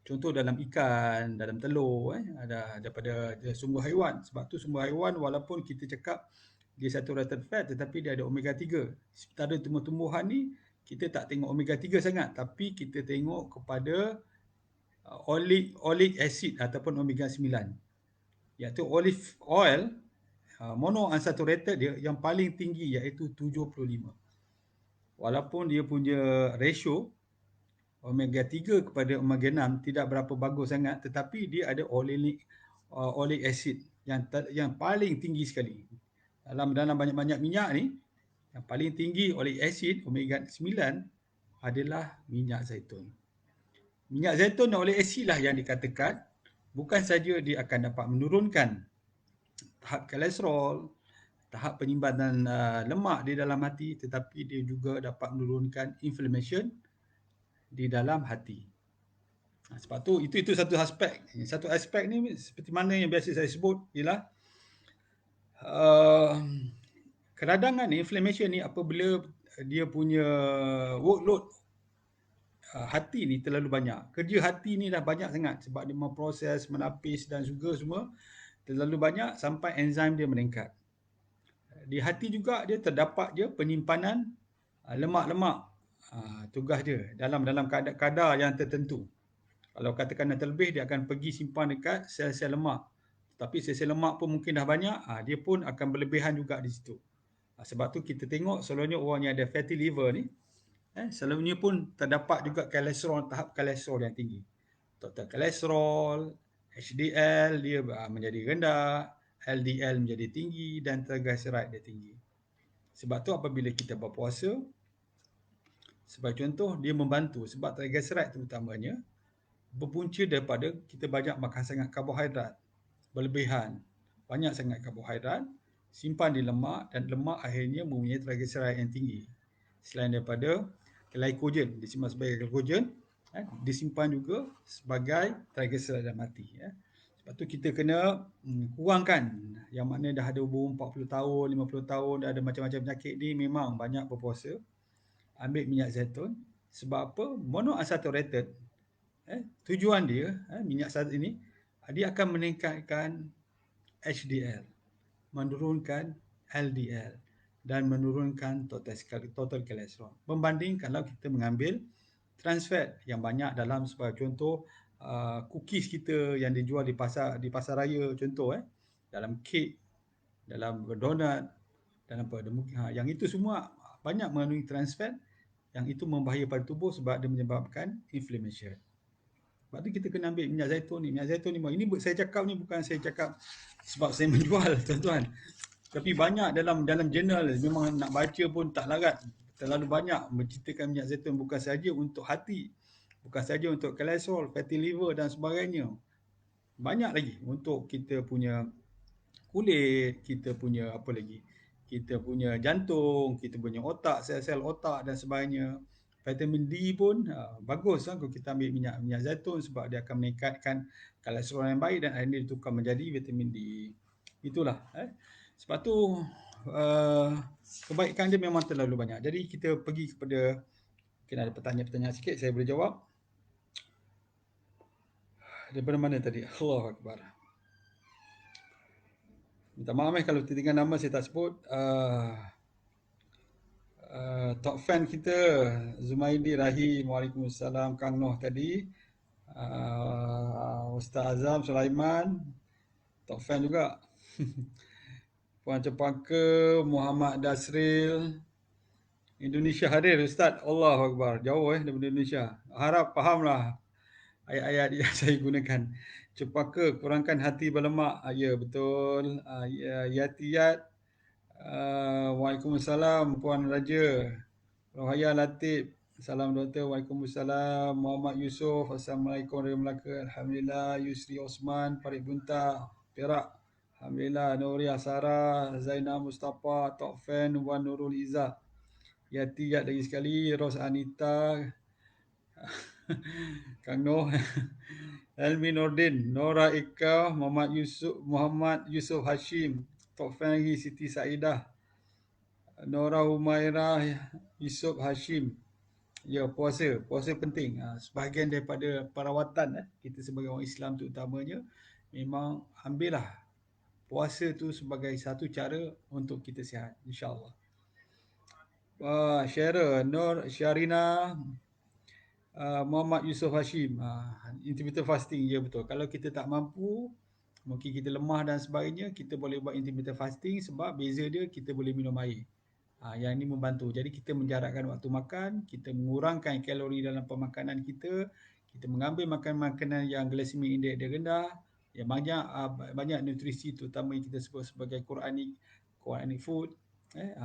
contoh dalam ikan, dalam telur, ada daripada sumber haiwan. Sebab tu sumber haiwan walaupun kita cakap dia saturated fat, tetapi dia ada omega 3. Sementara tumbuh-tumbuhan ni, kita tak tengok omega 3 sangat, tapi kita tengok kepada oleic acid ataupun omega 9. Iaitu olive oil, monounsaturated dia yang paling tinggi iaitu 75. Walaupun dia punya ratio omega 3 kepada omega 6 tidak berapa bagus sangat, tetapi dia ada oleic acid yang paling tinggi sekali. Dalam banyak-banyak minyak ni, yang paling tinggi oleic acid omega 9 adalah minyak zaitun. Minyak zaitun dan oleic acid lah yang dikatakan bukan saja dia akan dapat menurunkan tahap kolesterol, tahap penyimpanan lemak di dalam hati, tetapi dia juga dapat menurunkan inflammation di dalam hati. Sebab tu itu satu aspek. Satu aspek ni seperti mana yang biasa saya sebut ialah keradangan ni, inflammation ni apabila dia punya workload hati ni terlalu banyak. Kerja hati ni dah banyak sangat sebab dia memproses, menapis dan juga semua terlalu banyak sampai enzim dia meningkat. Di hati juga dia terdapat je penyimpanan lemak-lemak. Tugas dia dalam kadar yang tertentu. Kalau katakan dah terlebih, dia akan pergi simpan dekat sel-sel lemak. Tapi sel-sel lemak pun mungkin dah banyak, dia pun akan berlebihan juga di situ. Sebab tu kita tengok selalunya orang yang ada fatty liver ni, selalunya pun terdapat juga kolesterol, tahap kolesterol yang tinggi. Total kolesterol, HDL dia menjadi rendah, LDL menjadi tinggi dan triglyceride dia tinggi. Sebab tu apabila kita berpuasa, sebagai contoh, dia membantu sebab triglyceride terutamanya berpunca daripada kita banyak makan sangat karbohidrat berlebihan. Banyak sangat karbohidrat simpan di lemak dan lemak akhirnya mempunyai triglyceride yang tinggi. Selain daripada glycogen, disimpan sebagai glycogen, disimpan juga sebagai triglyceride dalam hati. Sebab tu kita kena kurangkan, yang mana dah ada umur 40 tahun, 50 tahun, dah ada macam-macam penyakit ni, memang banyak berpuasa. Ambil minyak zaitun. Sebab apa? Monounsaturated. Tujuan dia, minyak zaitun ini, dia akan meningkatkan HDL, menurunkan LDL dan menurunkan total kolesterol. Berbanding kalau kita mengambil trans fat yang banyak dalam, sebagai contoh cookies kita yang dijual di pasar raya, contoh dalam kek, dalam donat, dalam yang itu semua banyak mengandungi trans fat yang itu membahaya pada tubuh sebab dia menyebabkan inflammation. Sebab tu kita kena ambil minyak zaitun ni. Minyak zaitun ni, ini saya cakap ni bukan saya cakap sebab saya menjual, tuan-tuan. Tapi banyak dalam jurnal, memang nak baca pun tak larat. Terlalu banyak menceritakan minyak zaitun bukan saja untuk hati, bukan saja untuk kolesterol, fatty liver dan sebagainya. Banyak lagi untuk kita punya kulit, kita punya apa lagi? Kita punya jantung, kita punya otak, sel-sel otak dan sebagainya. Vitamin D pun bagus kalau kita ambil minyak zaitun sebab dia akan meningkatkan kolesterol yang baik dan akhirnya ditukar menjadi vitamin D. Itulah. Sebab tu kebaikan dia memang terlalu banyak. Jadi kita pergi kepada, mungkin ada pertanyaan-pertanyaan sikit, saya boleh jawab. Daripada mana tadi? Allahu Akbar. Minta maaf kalau tertinggal nama saya tak sebut. Top fan kita Zumaidi Rahim, Waalaikumsalam. Kang Noh tadi, Ustaz Azam Sulaiman, top fan juga. Puan Cepaka, Muhammad Dasril. Indonesia hadir Ustaz. Allahu Akbar. Jauh daripada Indonesia. Harap fahamlah ayat-ayat yang saya gunakan. Cepaka, kurangkan hati berlemak. Ya, betul. Yatiyat. Waalaikumsalam Puan Raja. Rohaya Latif. Salam Doktor. Waalaikumsalam. Muhammad Yusof. Assalamualaikum dari Melaka. Alhamdulillah. Yusri Osman. Farid Bunta. Perak. Alhamdulillah. Nuriah Sarah. Zainal Mustafa. Tok Fan. Wan Nurul Izzah. Yatiyat lagi sekali. Ros Anita. Kang Noh. Elmi Nordin. Nora Eka. Muhammad Yusuf Hashim. Tok Fan lagi Siti Saidah. Nora Humairah, Yusuf Hashim. Ya, puasa penting. Sebahagian daripada perawatan kita sebagai orang Islam terutamanya, memang ambillah puasa tu sebagai satu cara untuk kita sihat, insya-Allah. Syara, Nur Syarina, Muhammad Yusuf Hashim. Intermittent fasting, ya betul. Kalau kita tak mampu, mungkin kita lemah dan sebagainya, kita boleh buat intermittent fasting sebab beza dia kita boleh minum air. Yang ini membantu. Jadi kita menjarakkan waktu makan, kita mengurangkan kalori dalam pemakanan kita, kita mengambil makanan-makanan yang glycemic index dia rendah, yang banyak nutrisi terutama yang kita sebut sebagai Quranic food.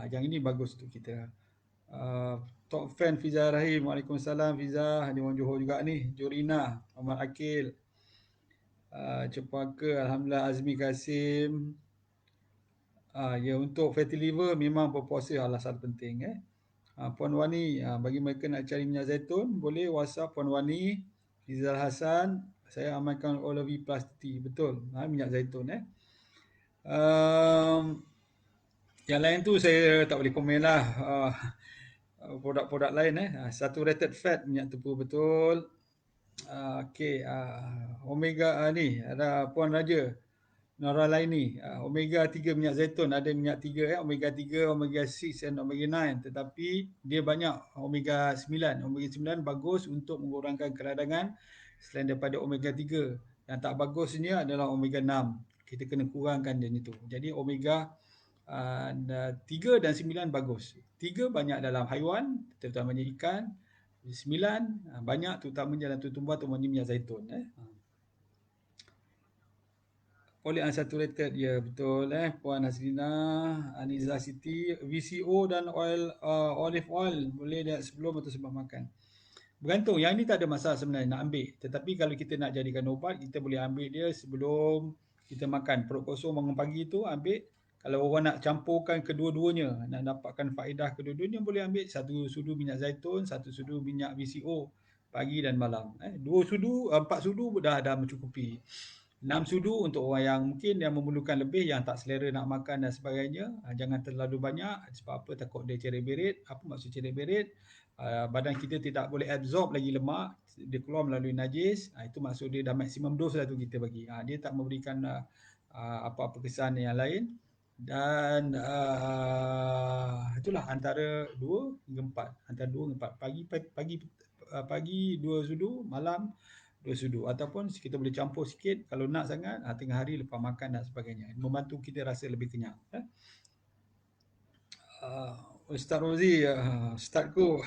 Yang ini bagus untuk kita. Top fan Fiza Rahim. Waalaikumsalam Fiza. Di orang Johor juga ni. Jorina, Ahmad Akil. Cepaka, Alhamdulillah Azmi Kasim. Ya, untuk fatty liver memang berpuasa alasan penting. Puan Wani, bagi mereka nak cari minyak zaitun, boleh WhatsApp Puan Wani, Rizal Hassan, saya amalkan Olive Plus Tea. Betul, minyak zaitun. Yang lain tu saya tak boleh komen lah. Produk-produk lain. Saturated fat, minyak tepu betul. Okey, omega ni, ada Puan Raja. Nora Laini, omega 3 minyak zaitun, ada minyak 3 omega 3, omega 6 dan omega 9, tetapi dia banyak omega 9. Omega 9 bagus untuk mengurangkan keradangan selain daripada omega 3. Yang tak bagusnya adalah omega 6. Kita kena kurangkan dia itu. Jadi omega 3 dan 9 bagus. 3 banyak dalam haiwan, terutamanya ikan. 9 banyak terutamanya dalam tumbuhan, terutamanya minyak zaitun. Polyunsaturated, ya betul. Puan Hasrina, Aniza Siti, VCO dan olive oil boleh lihat sebelum atau sebab makan. Bergantung, yang ni tak ada masalah sebenarnya nak ambil. Tetapi kalau kita nak jadikan ubat, kita boleh ambil dia sebelum kita makan. Perut kosong bangun pagi tu ambil. Kalau orang nak campurkan kedua-duanya, nak dapatkan faedah kedua-duanya, boleh ambil satu sudu minyak zaitun, satu sudu minyak VCO pagi dan malam. 2 sudu, 4 sudu dah mencukupi. 6 sudu untuk orang yang mungkin yang memerlukan lebih, yang tak selera nak makan dan sebagainya. Jangan terlalu banyak, sebab apa, takut dia cerit-berit. Apa maksud cerit-berit? Badan kita tidak boleh absorb lagi lemak, dia keluar melalui najis. Itu maksud dia dah maksimum dos lah tu kita bagi. Dia tak memberikan apa-apa kesan yang lain. Dan itulah antara 2 hingga 4. Antara 2 hingga 4. Pagi 2 sudu, malam 2 sudu, ataupun kita boleh campur sikit kalau nak sangat tengah hari lepas makan dan sebagainya, membantu kita rasa lebih kenyang. Ustaz Rozi, ustazku.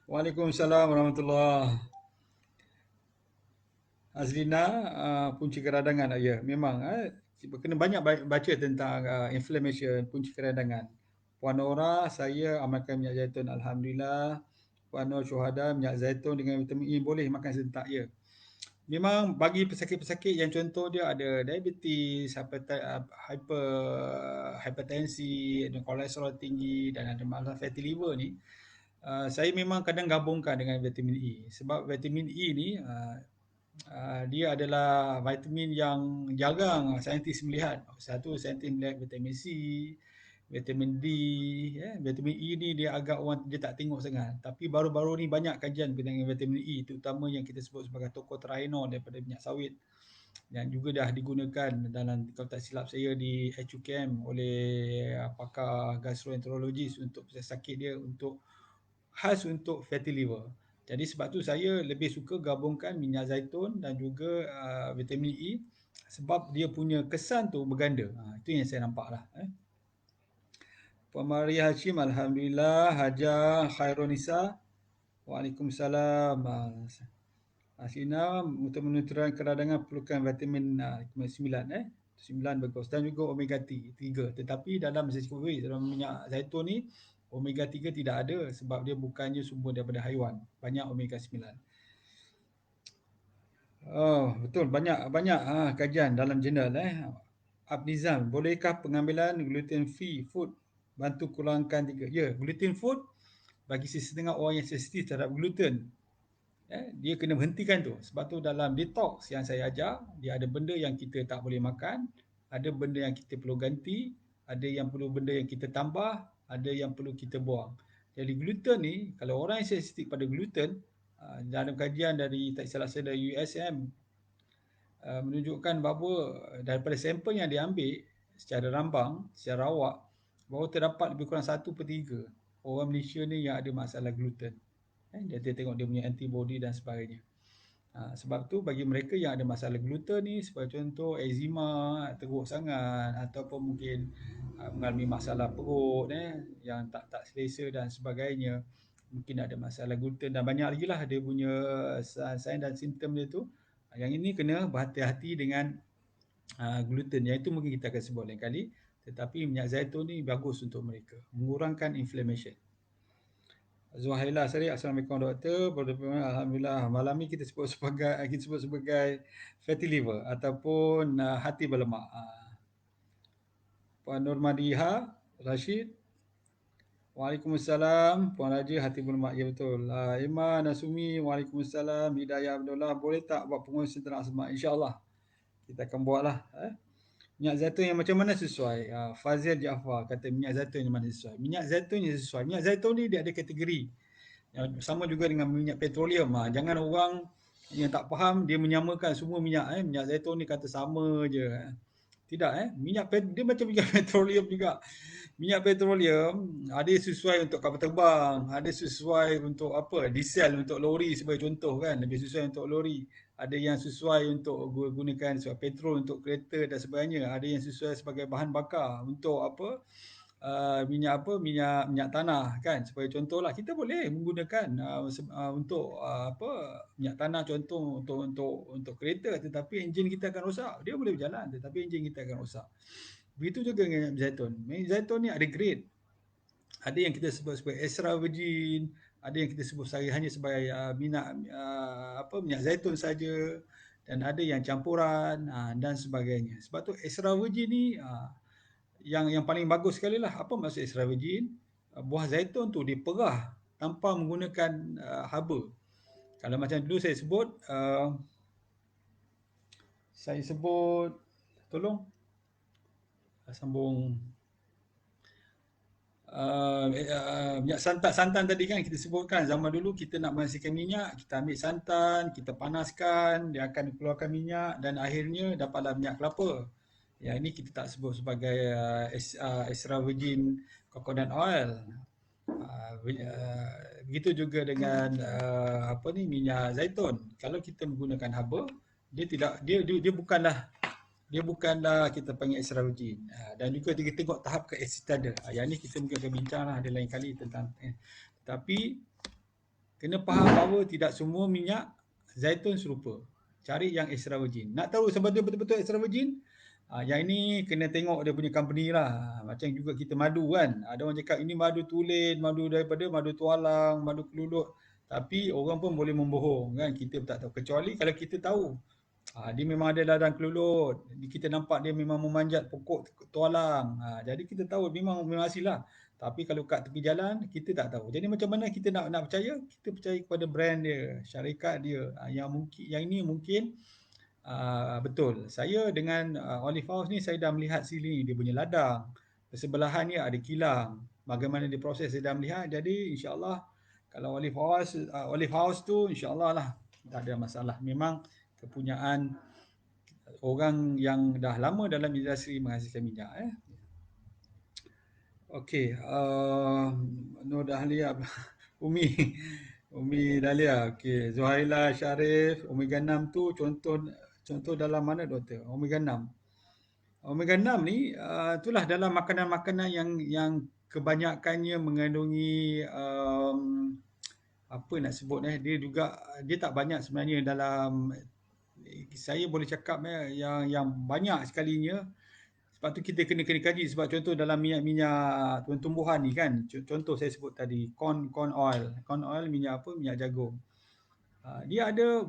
Waalaikumsalam warahmatullahi. Azlina, punca keradangan. Ya, memang kena banyak baca tentang inflammation, punca keradangan. Puan Nora, saya amalkan minyak zaitun, alhamdulillah. Puan Nur Syuhada, minyak zaitun dengan vitamin E boleh makan serentak, ya. Memang bagi pesakit-pesakit yang contoh dia ada diabetes, hipertensi, ada kolesterol tinggi dan ada masalah fatty liver ni, saya memang kadang gabungkan dengan vitamin E. Sebab vitamin E ni dia adalah vitamin yang jarang saintis melihat. Satu, saintis melihat vitamin C, vitamin D, vitamin E ni dia agak orang dia tak tengok sangat. Tapi baru-baru ni banyak kajian berkaitan dengan vitamin E, terutama yang kita sebut sebagai tokotrienol daripada minyak sawit. yang juga dah digunakan dalam, kalau tak silap saya, di HUKM oleh pakar gastroenterologis untuk sakit dia, untuk khas untuk fatty liver. Jadi sebab tu saya lebih suka gabungkan minyak zaitun dan juga vitamin E, sebab dia punya kesan tu berganda. Itu yang saya nampak lah. Puan Maria Hashim, Alhamdulillah. Hajar Khairunisa, Waalaikumsalam. Sina untuk menentukan keradangan perlukan vitamin 9 9 bagus, dan juga omega 3. Tetapi dalam dalam minyak zaitun ni omega 3 tidak ada, sebab dia bukannya sumber daripada haiwan. Banyak omega 9. Oh, betul, banyak kajian dalam jurnal Abnizam, bolehkah pengambilan gluten free food bantu kurangkan 3? Ya, gluten food bagi setengah orang yang sensitif terhadap gluten, dia kena hentikan tu. Sebab tu dalam detox yang saya ajar, dia ada benda yang kita tak boleh makan, ada benda yang kita perlu ganti, ada yang perlu benda yang kita tambah, ada yang perlu kita buang. Jadi gluten ni, kalau orang yang sensitif pada gluten, dalam kajian dari, tak salah saya, dari USM, menunjukkan bahawa daripada sampel yang diambil secara rambang, secara rawak, bahawa terdapat lebih kurang 1/3 orang Malaysia ni yang ada masalah gluten. Dia tengok dia punya antibody dan sebagainya. Sebab tu bagi mereka yang ada masalah gluten ni, sebagai contoh eczema, teruk sangat, ataupun mungkin mengalami masalah perut yang tak selesa dan sebagainya, mungkin ada masalah gluten dan banyak lagi lah dia punya sign dan simptom dia tu. Yang ini kena berhati-hati dengan gluten. Yang itu mungkin kita akan sebut lain kali. Tetapi minyak zaitun ni bagus untuk mereka, mengurangkan inflammation. Zuhaila Sari, Assalamualaikum doktor. Alhamdulillah. Malam ni kita sebut sebagai fatty liver ataupun hati berlemak. Puan Nurmadiha Rashid. Waalaikumsalam. Puan Raja, hati berlemak. Ya betul. Iman Nasumi, Waalaikumsalam. Hidayah Abdullah, boleh tak buat pengurusan ternak semak? InsyaAllah kita akan buatlah. Minyak zaitun yang macam mana sesuai? Fazil Jaafar kata minyak zaitun yang mana sesuai? Minyak zaitun yang sesuai. Minyak zaitun ni dia ada kategori. Sama juga dengan minyak petroleum. Jangan orang yang tak faham dia menyamakan semua minyak. Minyak zaitun ni kata sama je. Tidak. Minyak dia macam minyak petroleum juga. Minyak petroleum ada sesuai untuk kapal terbang, ada sesuai untuk diesel untuk lori sebagai contoh kan, lebih sesuai untuk lori. Ada yang sesuai untuk gunakan sebagai petrol untuk kereta dan sebagainya. Ada yang sesuai sebagai bahan bakar untuk minyak tanah kan, sebagai contohlah. Kita boleh menggunakan untuk minyak tanah contoh untuk kereta, tetapi enjin kita akan rosak. Dia boleh berjalan tetapi enjin kita akan rosak. Begitu juga dengan minyak zaitun. Minyak zaitun ni ada grade. Ada yang kita sebut sebagai extra virgin, ada yang kita sebut hanya sebagai minyak zaitun saja, dan ada yang campuran dan sebagainya. Sebab tu extra virgin ni yang paling bagus sekali lah. Apa maksud extra virgin? Buah zaitun tu diperah tanpa menggunakan haba. Kalau macam dulu saya sebut, tolong sambung. Minyak santan tadi kan kita sebutkan, zaman dulu kita nak menghasilkan minyak, kita ambil santan, kita panaskan, dia akan keluarkan minyak dan akhirnya dapatlah minyak kelapa. Yang ini kita tak sebut sebagai extra virgin coconut oil. Begitu juga dengan minyak zaitun. Kalau kita menggunakan haba, dia bukanlah kita panggil extra virgin. Dan juga kita tengok tahap keasitan dia. Yang ni kita mungkin akan bincanglah ada lain kali tentang. Tapi kena faham bahawa tidak semua minyak zaitun serupa. Cari yang extra virgin. Nak tahu sebab dia betul-betul extra virgin? Yang ini kena tengok dia punya company lah. Macam juga kita madu kan. Ada orang cakap ini madu tulen, madu daripada madu tualang, madu kelulut. Tapi orang pun boleh membohong kan. Kita tak tahu. Kecuali kalau kita tahu dia memang ada ladang kelulut. Kita nampak dia memang memanjat pokok tualang. Jadi kita tahu memang hasil lah. Tapi kalau kat tepi jalan, kita tak tahu. Jadi macam mana kita nak percaya? Kita percaya kepada brand dia, syarikat dia. Yang ini mungkin betul. Saya dengan Olive House ni saya dah melihat sini dia punya ladang. Sebelahan ni ada kilang. Bagaimana dia proses saya dah melihat. Jadi insya-Allah kalau Olive House tu insya-Allah lah tak ada masalah. Memang kepunyaan orang yang dah lama dalam industri menghasilkan minyak. Okey, Nur Dahlia, Umi, Umi Dahlia. Okey, Zuhaila Sharif, omega 6 tu contoh dalam mana doktor? Omega 6. Omega 6 ni itulah dalam makanan-makanan yang kebanyakannya mengandungi apa nak sebut dia tak banyak sebenarnya dalam, saya boleh cakap yang banyak sekalinya. Sebab tu kita kena kaji, sebab contoh dalam minyak tumbuhan ni kan, contoh saya sebut tadi corn oil, minyak apa, minyak jagung. Dia ada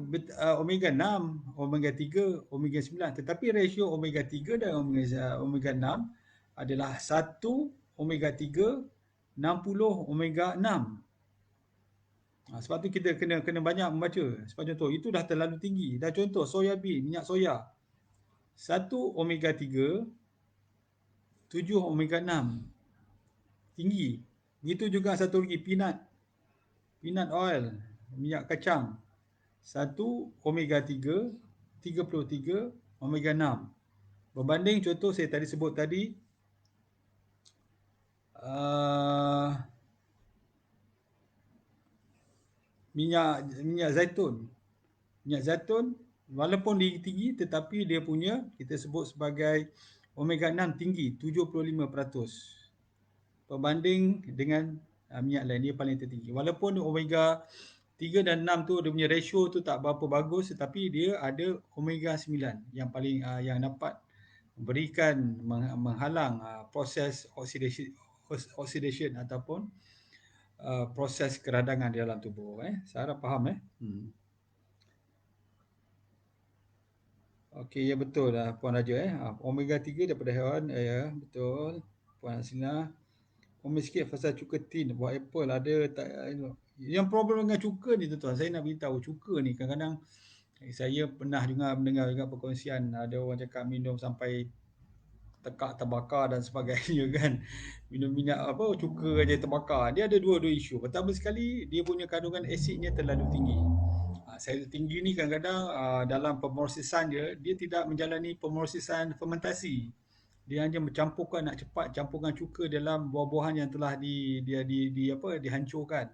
omega 6, omega 3, omega 9, tetapi rasio omega 3 dan omega 6 adalah 1 omega 3 60 omega 6. Sebab tu kita kena banyak membaca. Sebab contoh itu dah terlalu tinggi. Dah contoh soya bean, minyak soya, 1 omega 3 7 omega 6, tinggi. Begitu juga satu lagi peanut oil, minyak kacang, 1 omega 3 33 omega 6. Berbanding contoh saya tadi sebut tadi minyak zaitun. Minyak zaitun walaupun dia tinggi tetapi dia punya kita sebut sebagai omega 6 tinggi 75% berbanding dengan minyak lain, dia paling tertinggi. Walaupun omega 3 dan 6 tu dia punya ratio tu tak berapa bagus, tetapi dia ada omega 9 yang paling yang dapat memberikan menghalang proses oxidation ataupun proses keradangan di dalam tubuh. Saya harap faham. Okey, ya betul lah Puan Raja. Omega 3 daripada haiwan, ya betul. Puan Hasina, komen sikit pasal cuka tin buat apple ada tak? Yang problem dengan cuka ni tuan-tuan, saya nak beritahu, cuka ni kadang-kadang saya pernah juga mendengar juga perkongsian ada orang cakap minum sampai tekak terbakar dan sebagainya kan. Minum minyak apa cuka aja terbakar. Dia ada dua isu. Pertama sekali, dia punya kandungan asidnya terlalu tinggi. Sel tinggi ni kadang-kadang dalam pemrosesan dia tidak menjalani pemrosesan fermentasi. Dia hanya mencampurkan, nak cepat campurkan cuka dalam buah-buahan yang telah dihancurkan.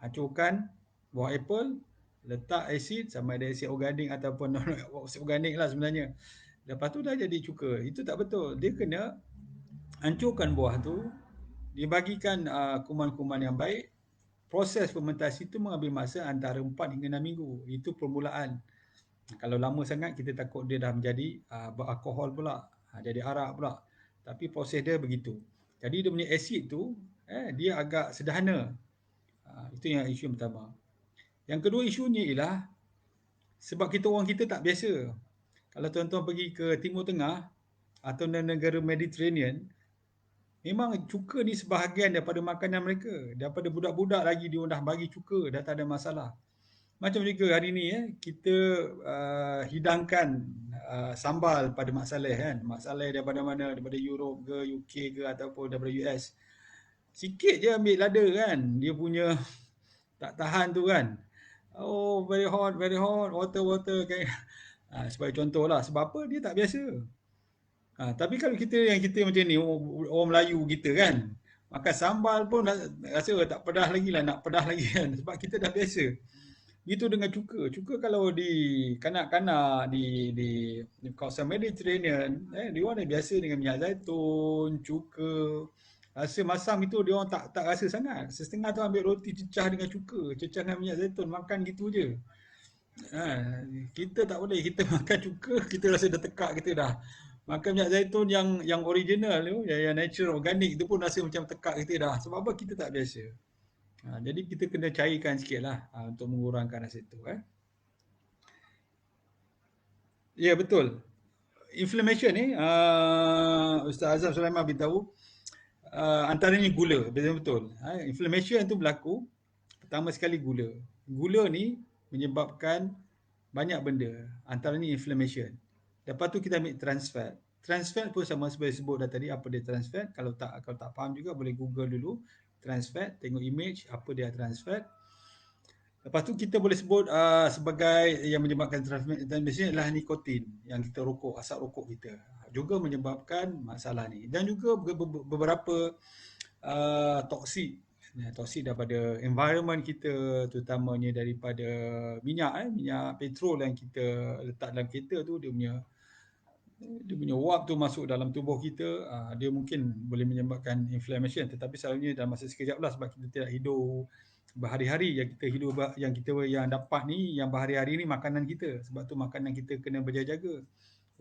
Hancurkan buah apple, letak asid, sama ada asid organik ataupun non asid organik lah sebenarnya. Lepas tu dah jadi cuka. Itu tak betul. Dia kena hancurkan buah tu, dibagikan kuman-kuman yang baik. Proses fermentasi itu mengambil masa antara 4 hingga 6 minggu. Itu permulaan. Kalau lama sangat kita takut dia dah menjadi beralkohol pula, jadi arak pula. Tapi proses dia begitu. Jadi dia punya asid tu dia agak sederhana. Itu yang isu yang pertama. Yang kedua isunya ialah sebab orang kita tak biasa. Kalau tuan-tuan pergi ke Timur Tengah atau negara Mediterranean, memang cuka ni sebahagian daripada makanan mereka. Daripada budak-budak lagi dia dah bagi cuka, dah tak ada masalah. Macam juga hari ni kita hidangkan sambal pada Mak Saleh kan. Mak Saleh daripada mana? Daripada Europe ke, UK ke ataupun daripada US. Sikit je ambil lada kan. Dia punya tak tahan tu kan. Oh, very hot, water kan. Sebagai contoh lah. Sebab apa? Dia tak biasa. Tapi kalau kita macam ni, orang Melayu kita kan, makan sambal pun rasa tak pedas lagi lah, nak pedas lagi kan. Sebab kita dah biasa. Itu dengan cuka. Cuka kalau di kanak-kanak di kawasan Mediterranean, dia orang dah biasa dengan minyak zaitun, cuka. Rasa masam itu dia orang tak rasa sangat. Setengah tu ambil roti cecah dengan cuka, cecah dengan minyak zaitun, makan gitu je. Kita tak boleh, kita makan cuka, kita rasa dah tekak, kita dah. Makan minyak zaitun yang original tu, yang natural, organik tu pun rasa macam tekak kita dah. Sebab apa? Kita tak biasa. Jadi kita kena cairkan sikit lah untuk mengurangkan rasa itu. Ya, betul. Inflammation ni, Ustaz Azam Sulaiman beritahu, antaranya gula, betul. Inflammation tu berlaku, pertama sekali gula. Gula ni menyebabkan banyak benda, antaranya inflammation. Lepas tu kita ambil trans fat. Trans fat pun sama seperti sebut dah tadi, apa dia trans fat. Kalau tak faham juga boleh Google dulu. Trans fat, tengok image, apa dia trans fat. Lepas tu kita boleh sebut sebagai yang menyebabkan transmisi adalah nikotin yang kita rokok, asap rokok kita. Juga menyebabkan masalah ni. Dan juga beberapa toksik. Toksik daripada environment kita, terutamanya daripada minyak petrol yang kita letak dalam kereta tu, dia punya wap tu masuk dalam tubuh kita, dia mungkin boleh menyebabkan inflammation, tetapi selalunya dalam masa sekejap lah, sebab kita tidak hidup berhari-hari. Yang dapat ni, yang berhari-hari ni makanan kita. Sebab tu makanan kita kena berjaga-jaga.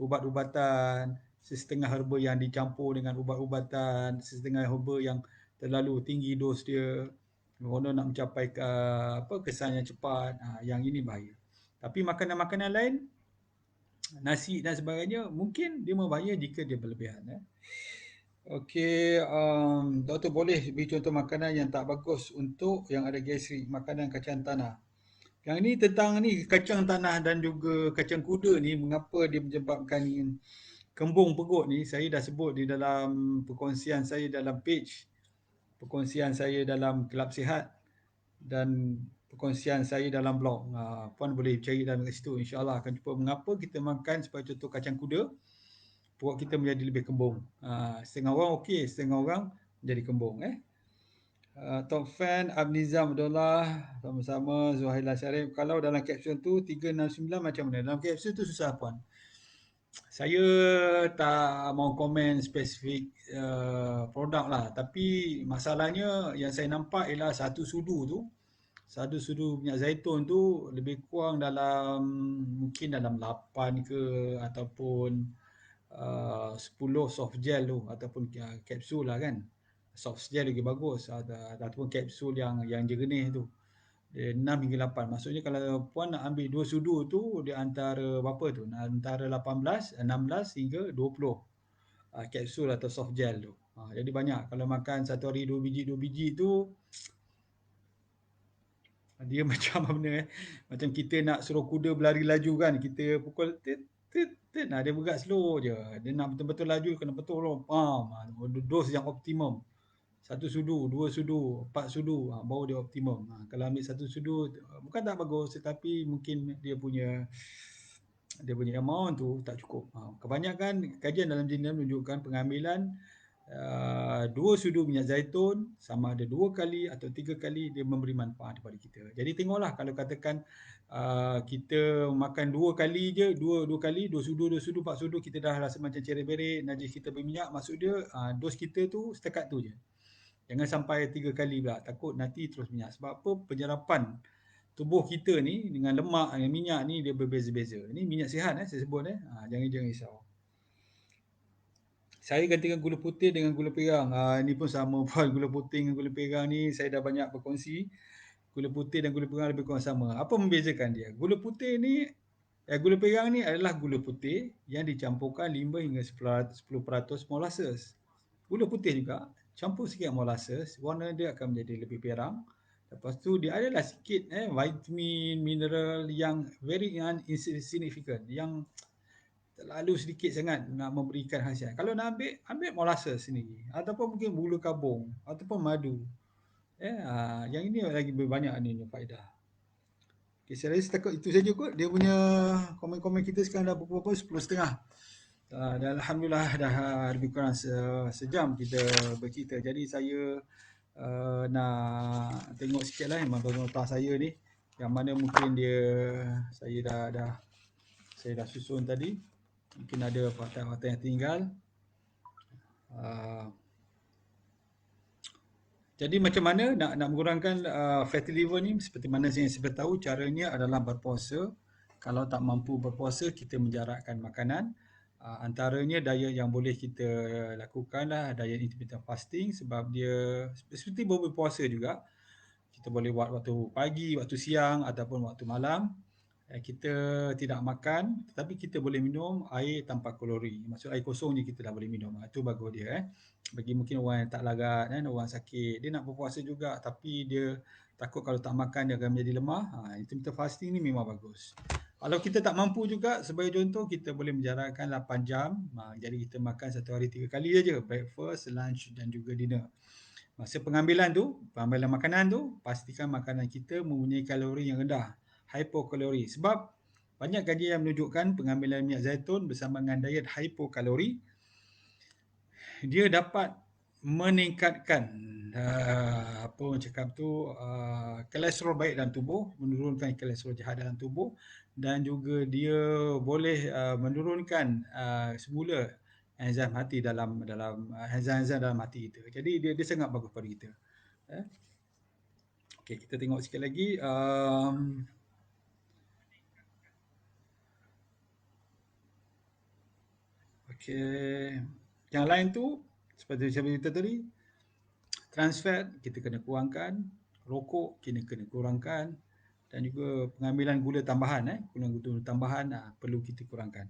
Ubat-ubatan, setengah herba yang dicampur dengan ubat-ubatan, setengah herba yang terlalu tinggi dos dia, konon nak mencapai kesan yang cepat, yang ini bahaya. Tapi makanan-makanan lain, nasi dan sebagainya, mungkin dia berbahaya jika dia berlebihan. Okey, doktor boleh beri contoh makanan yang tak bagus untuk yang ada gastrik, makanan kacang tanah. Yang ni tentang ni kacang tanah dan juga kacang kuda ni, mengapa dia menyebabkan kembung perut ni. Saya dah sebut di dalam perkongsian saya dalam page, perkongsian saya dalam Kelab Sihat dan perkongsian saya dalam blog. Puan boleh cari dalam kat situ, insya-Allah akan jumpa mengapa kita makan sebagai contoh kacang kuda, perut kita menjadi lebih kembung. Setengah orang okey, setengah orang menjadi kembung. Top fan Abnizam Abdullah, sama-sama Zuhaila Syarif. Kalau dalam kapsul tu 369 macam mana? Dalam kapsul tu susah puan. Saya tak mau komen spesifik produk lah, tapi masalahnya yang saya nampak ialah satu sudu minyak zaitun tu lebih kurang dalam, mungkin dalam 8 ke ataupun 10 soft gel tu, ataupun kapsul lah kan. Soft gel lagi bagus, ataupun kapsul yang jernih tu, dia 6 hingga 8. Maksudnya kalau puan nak ambil 2 sudu tu, dia antara berapa tu? Antara 16 hingga 20 kapsul atau soft gel tu. Jadi banyak. Kalau makan satu hari 2 biji tu, dia macam mana macam kita nak suruh kuda berlari laju kan, kita pukul tit tit tit, dia bergerak slow je. Dia nak betul-betul laju kena betul loh, dos yang optimum. 1 sudu, 2 sudu, 4 sudu, baru dia optimum. Kalau ambil 1 sudu, bukan tak bagus, tetapi mungkin dia punya amount tu tak cukup. Kebanyakan kajian dalam jurnal menunjukkan pengambilan 2 sudu minyak zaitun sama ada 2 kali atau 3 kali, dia memberi manfaat kepada kita. Jadi tengoklah, kalau katakan kita makan 2 kali je, 2 kali, 2 sudu, 4 sudu, kita dah rasa macam ceret-berit, najis kita berminyak, maksud dia dos kita tu setakat tu je. Jangan sampai 3 kali pula, takut nanti terus minyak. Sebab apa? Penyerapan tubuh kita ni dengan lemak, dengan minyak ni dia berbeza-beza. Ini minyak sihat saya sebut. Jangan risau. Saya gantikan gula putih dengan gula perang. Ini pun sama pun, gula putih dengan gula perang ni saya dah banyak berkongsi. Gula putih dan gula perang lebih kurang sama. Apa membezakan dia? Gula putih ni, gula perang ni adalah gula putih yang dicampurkan 5 hingga 10% molasses. Gula putih juga, campur sikit molasses, warna dia akan menjadi lebih perang. Lepas tu dia adalah sikit vitamin, mineral yang very insignificant, yang terlalu sedikit sangat nak memberikan khasiat. Kalau nak ambil molasses sendiri, ataupun mungkin gula kabung, ataupun madu. Yang ini lagi banyak ni faedah. Okay, saya rasa takut itu saja kot. Dia punya komen-komen kita sekarang dah berapa? 10.30. Dan Alhamdulillah dah lebih kurang sejam kita bercerita. Jadi saya nak tengok sikit lah nota saya ni, yang mana mungkin saya dah susun tadi. Mungkin ada fakta-fakta yang tinggal. Jadi macam mana nak mengurangkan fatty liver ni? Seperti mana yang saya tahu, caranya adalah berpuasa. Kalau tak mampu berpuasa, kita menjarakkan makanan. Antaranya diet yang boleh kita lakukan lah diet intermittent fasting, sebab dia seperti berpuasa juga. Kita boleh buat waktu pagi, waktu siang ataupun waktu malam. Kita tidak makan, tetapi kita boleh minum air tanpa kalori. Maksud air kosong je kita dah boleh minum. Itu bagus dia. Bagi mungkin orang yang tak larat, orang sakit, dia nak berpuasa juga tapi dia takut kalau tak makan dia akan menjadi lemah. Intermittent fasting ni memang bagus. Kalau kita tak mampu juga, sebagai contoh kita boleh menjarakkan 8 jam. Jadi kita makan satu hari 3 kali saja, breakfast, lunch dan juga dinner. Masa pengambilan makanan tu, pastikan makanan kita mempunyai kalori yang rendah, hypokalori. Sebab banyak kajian yang menunjukkan pengambilan minyak zaitun bersama dengan diet hypokalori, dia dapat meningkatkan apa orang cakap tu, kolesterol baik dalam tubuh, menurunkan kolesterol jahat dalam tubuh, dan juga dia boleh menurunkan semula enzim hati dalam enzim dalam hati kita. Jadi dia sangat bagus pada kita. Okey, kita tengok sikit lagi. Okey, yang lain tu seperti saya beritahu tadi, trans fat kita kena kurangkan, rokok kita kena kurangkan, dan juga pengambilan gula tambahan gula tambahan perlu kita kurangkan.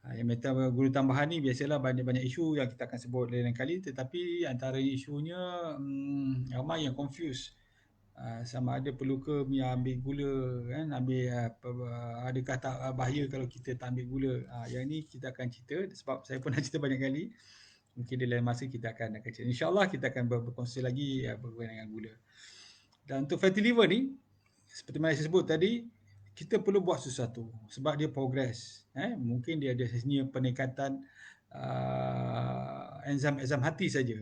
Yang gula tambahan ni biasalah banyak-banyak isu yang kita akan sebut lain kali, tetapi antara isunya ramai yang confuse. Sama ada perlu ke ambil gula kan, adakah tak bahaya kalau kita tak ambil gula. Yang ni kita akan cerita sebab saya pun dah cerita banyak kali. Mungkin di lain masa kita akan cerita. InsyaAllah kita akan berkongsi lagi berhubungan dengan gula. Dan untuk fatty liver ni, seperti mana saya sebut tadi, kita perlu buat sesuatu sebab dia progress. Mungkin dia ada hanya peningkatan enzim hati saja.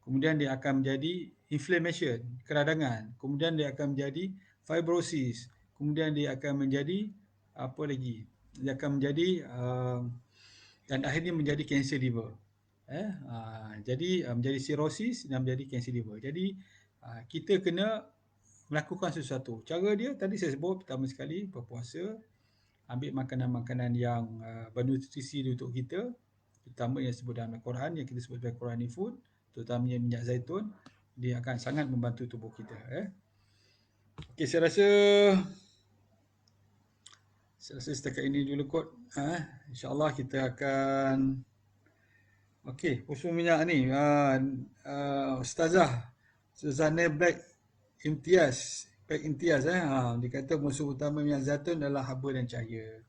Kemudian dia akan menjadi inflammation, keradangan. Kemudian dia akan menjadi fibrosis. Kemudian dia akan menjadi apa lagi? Dia akan menjadi dan akhirnya menjadi kanser liver. Jadi menjadi cirrhosis dan menjadi kanser liver. Jadi kita kena melakukan sesuatu. Cara dia tadi saya sebut, pertama sekali berpuasa, ambil makanan-makanan yang bernutrisi untuk kita, terutama yang disebut dalam Al-Quran, yang kita sebut sebagai Qurani food, terutamanya minyak zaitun, dia akan sangat membantu tubuh kita. Okey, saya rasa setakat ini dulu kot. InsyaAllah kita akan usul minyak ni, Ustazah Black Imtiaz, dia kata musuh utama minyak zaitun adalah haba dan cahaya.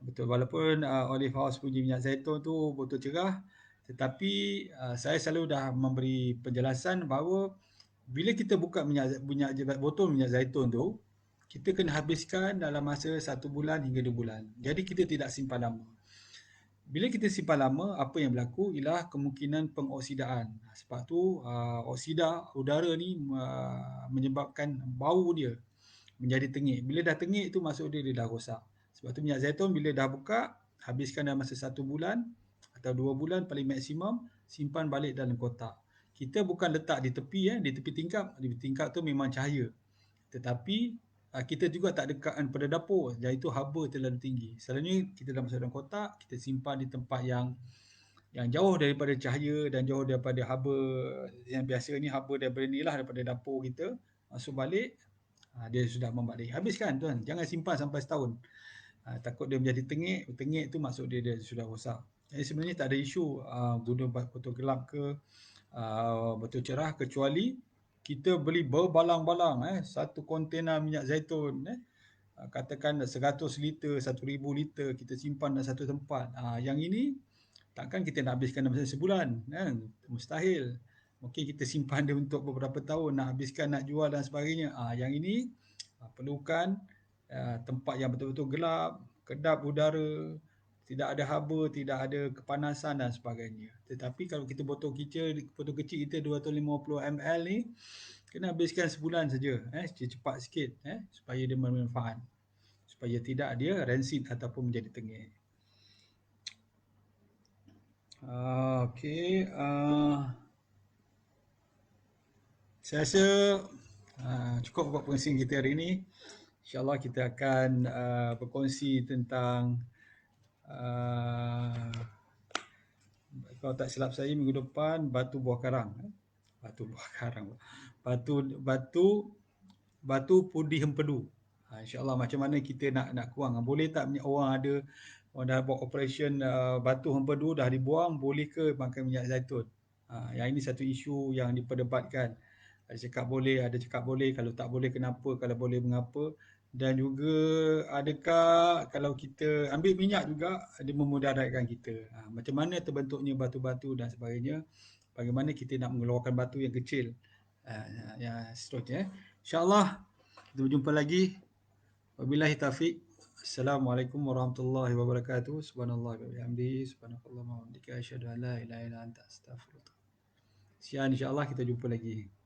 Betul, walaupun Olive House punya minyak zaitun tu botol cerah, tetapi saya selalu dah memberi penjelasan bahawa bila kita buka botol minyak zaitun tu, kita kena habiskan dalam masa 1 bulan hingga 2 bulan. Jadi kita tidak simpan lama. Bila kita simpan lama, apa yang berlaku ialah kemungkinan pengoksidaan. Sebab tu oksida udara ni menyebabkan bau dia menjadi tengik. Bila dah tengik tu maksud dia dah rosak. Sebab tu minyak zaitun bila dah buka, habiskan dalam masa 1 bulan atau 2 bulan paling maksimum, simpan balik dalam kotak. Kita bukan letak di tepi, di tepi tingkap. Di tepi tingkap tu memang cahaya. Tetapi kita juga tak dekatkan pada dapur, iaitu haba terlalu tinggi. Selalunya kita dalam dalam kotak, kita simpan di tempat yang jauh daripada cahaya dan jauh daripada haba. Yang biasa ni haba daripada ni lah, daripada dapur kita. Masuk balik, dia sudah membalik. Habiskan tuan, jangan simpan sampai setahun. Takut dia menjadi tengik. Tengik tu maksud dia sudah rosak. Jadi sebenarnya tak ada isu guna botol gelap ke botol cerah, kecuali kita beli berbalang-balang, satu kontena minyak zaitun, katakan 100 liter, 1000 liter kita simpan dalam satu tempat. Yang ini takkan kita nak habiskan dalam masa sebulan, mustahil. Mungkin kita simpan dia untuk beberapa tahun, nak habiskan, nak jual dan sebagainya. Yang ini perlukan tempat yang betul-betul gelap, kedap udara, tidak ada haba, tidak ada kepanasan dan sebagainya. Tetapi kalau kita botol kecil kita 250 ml ni, kena habiskan sebulan saja, cepat sikit, supaya dia bermanfaat, supaya tidak dia rancid ataupun menjadi tengik. Okey, saya rasa cukup buat perkongsian kita hari ini. InsyaAllah kita akan berkongsi tentang kalau tak silap saya minggu depan batu buah karang. Batu putih empedu. InsyaAllah macam mana kita nak kurang. Boleh tak orang dah buat operation batu empedu dah dibuang, boleh ke makan minyak zaitun? Yang ini satu isu yang diperdebatkan. Ada cakap boleh, kalau tak boleh kenapa, kalau boleh mengapa. Dan juga adakah kalau kita ambil minyak juga dia memudaratkan kita. Macam mana terbentuknya batu-batu dan sebagainya. bagaimana kita nak mengeluarkan batu yang kecil. Yang seterusnya. InsyaAllah kita berjumpa lagi. Wabillahi taufiq. Assalamualaikum warahmatullahi wabarakatuh. Subhanallah wa bihamdihi. Subhanakallahumma wa bihamdika asyhadu an la ilaha illa anta astaghfiruka. Sekian, insyaAllah kita jumpa lagi.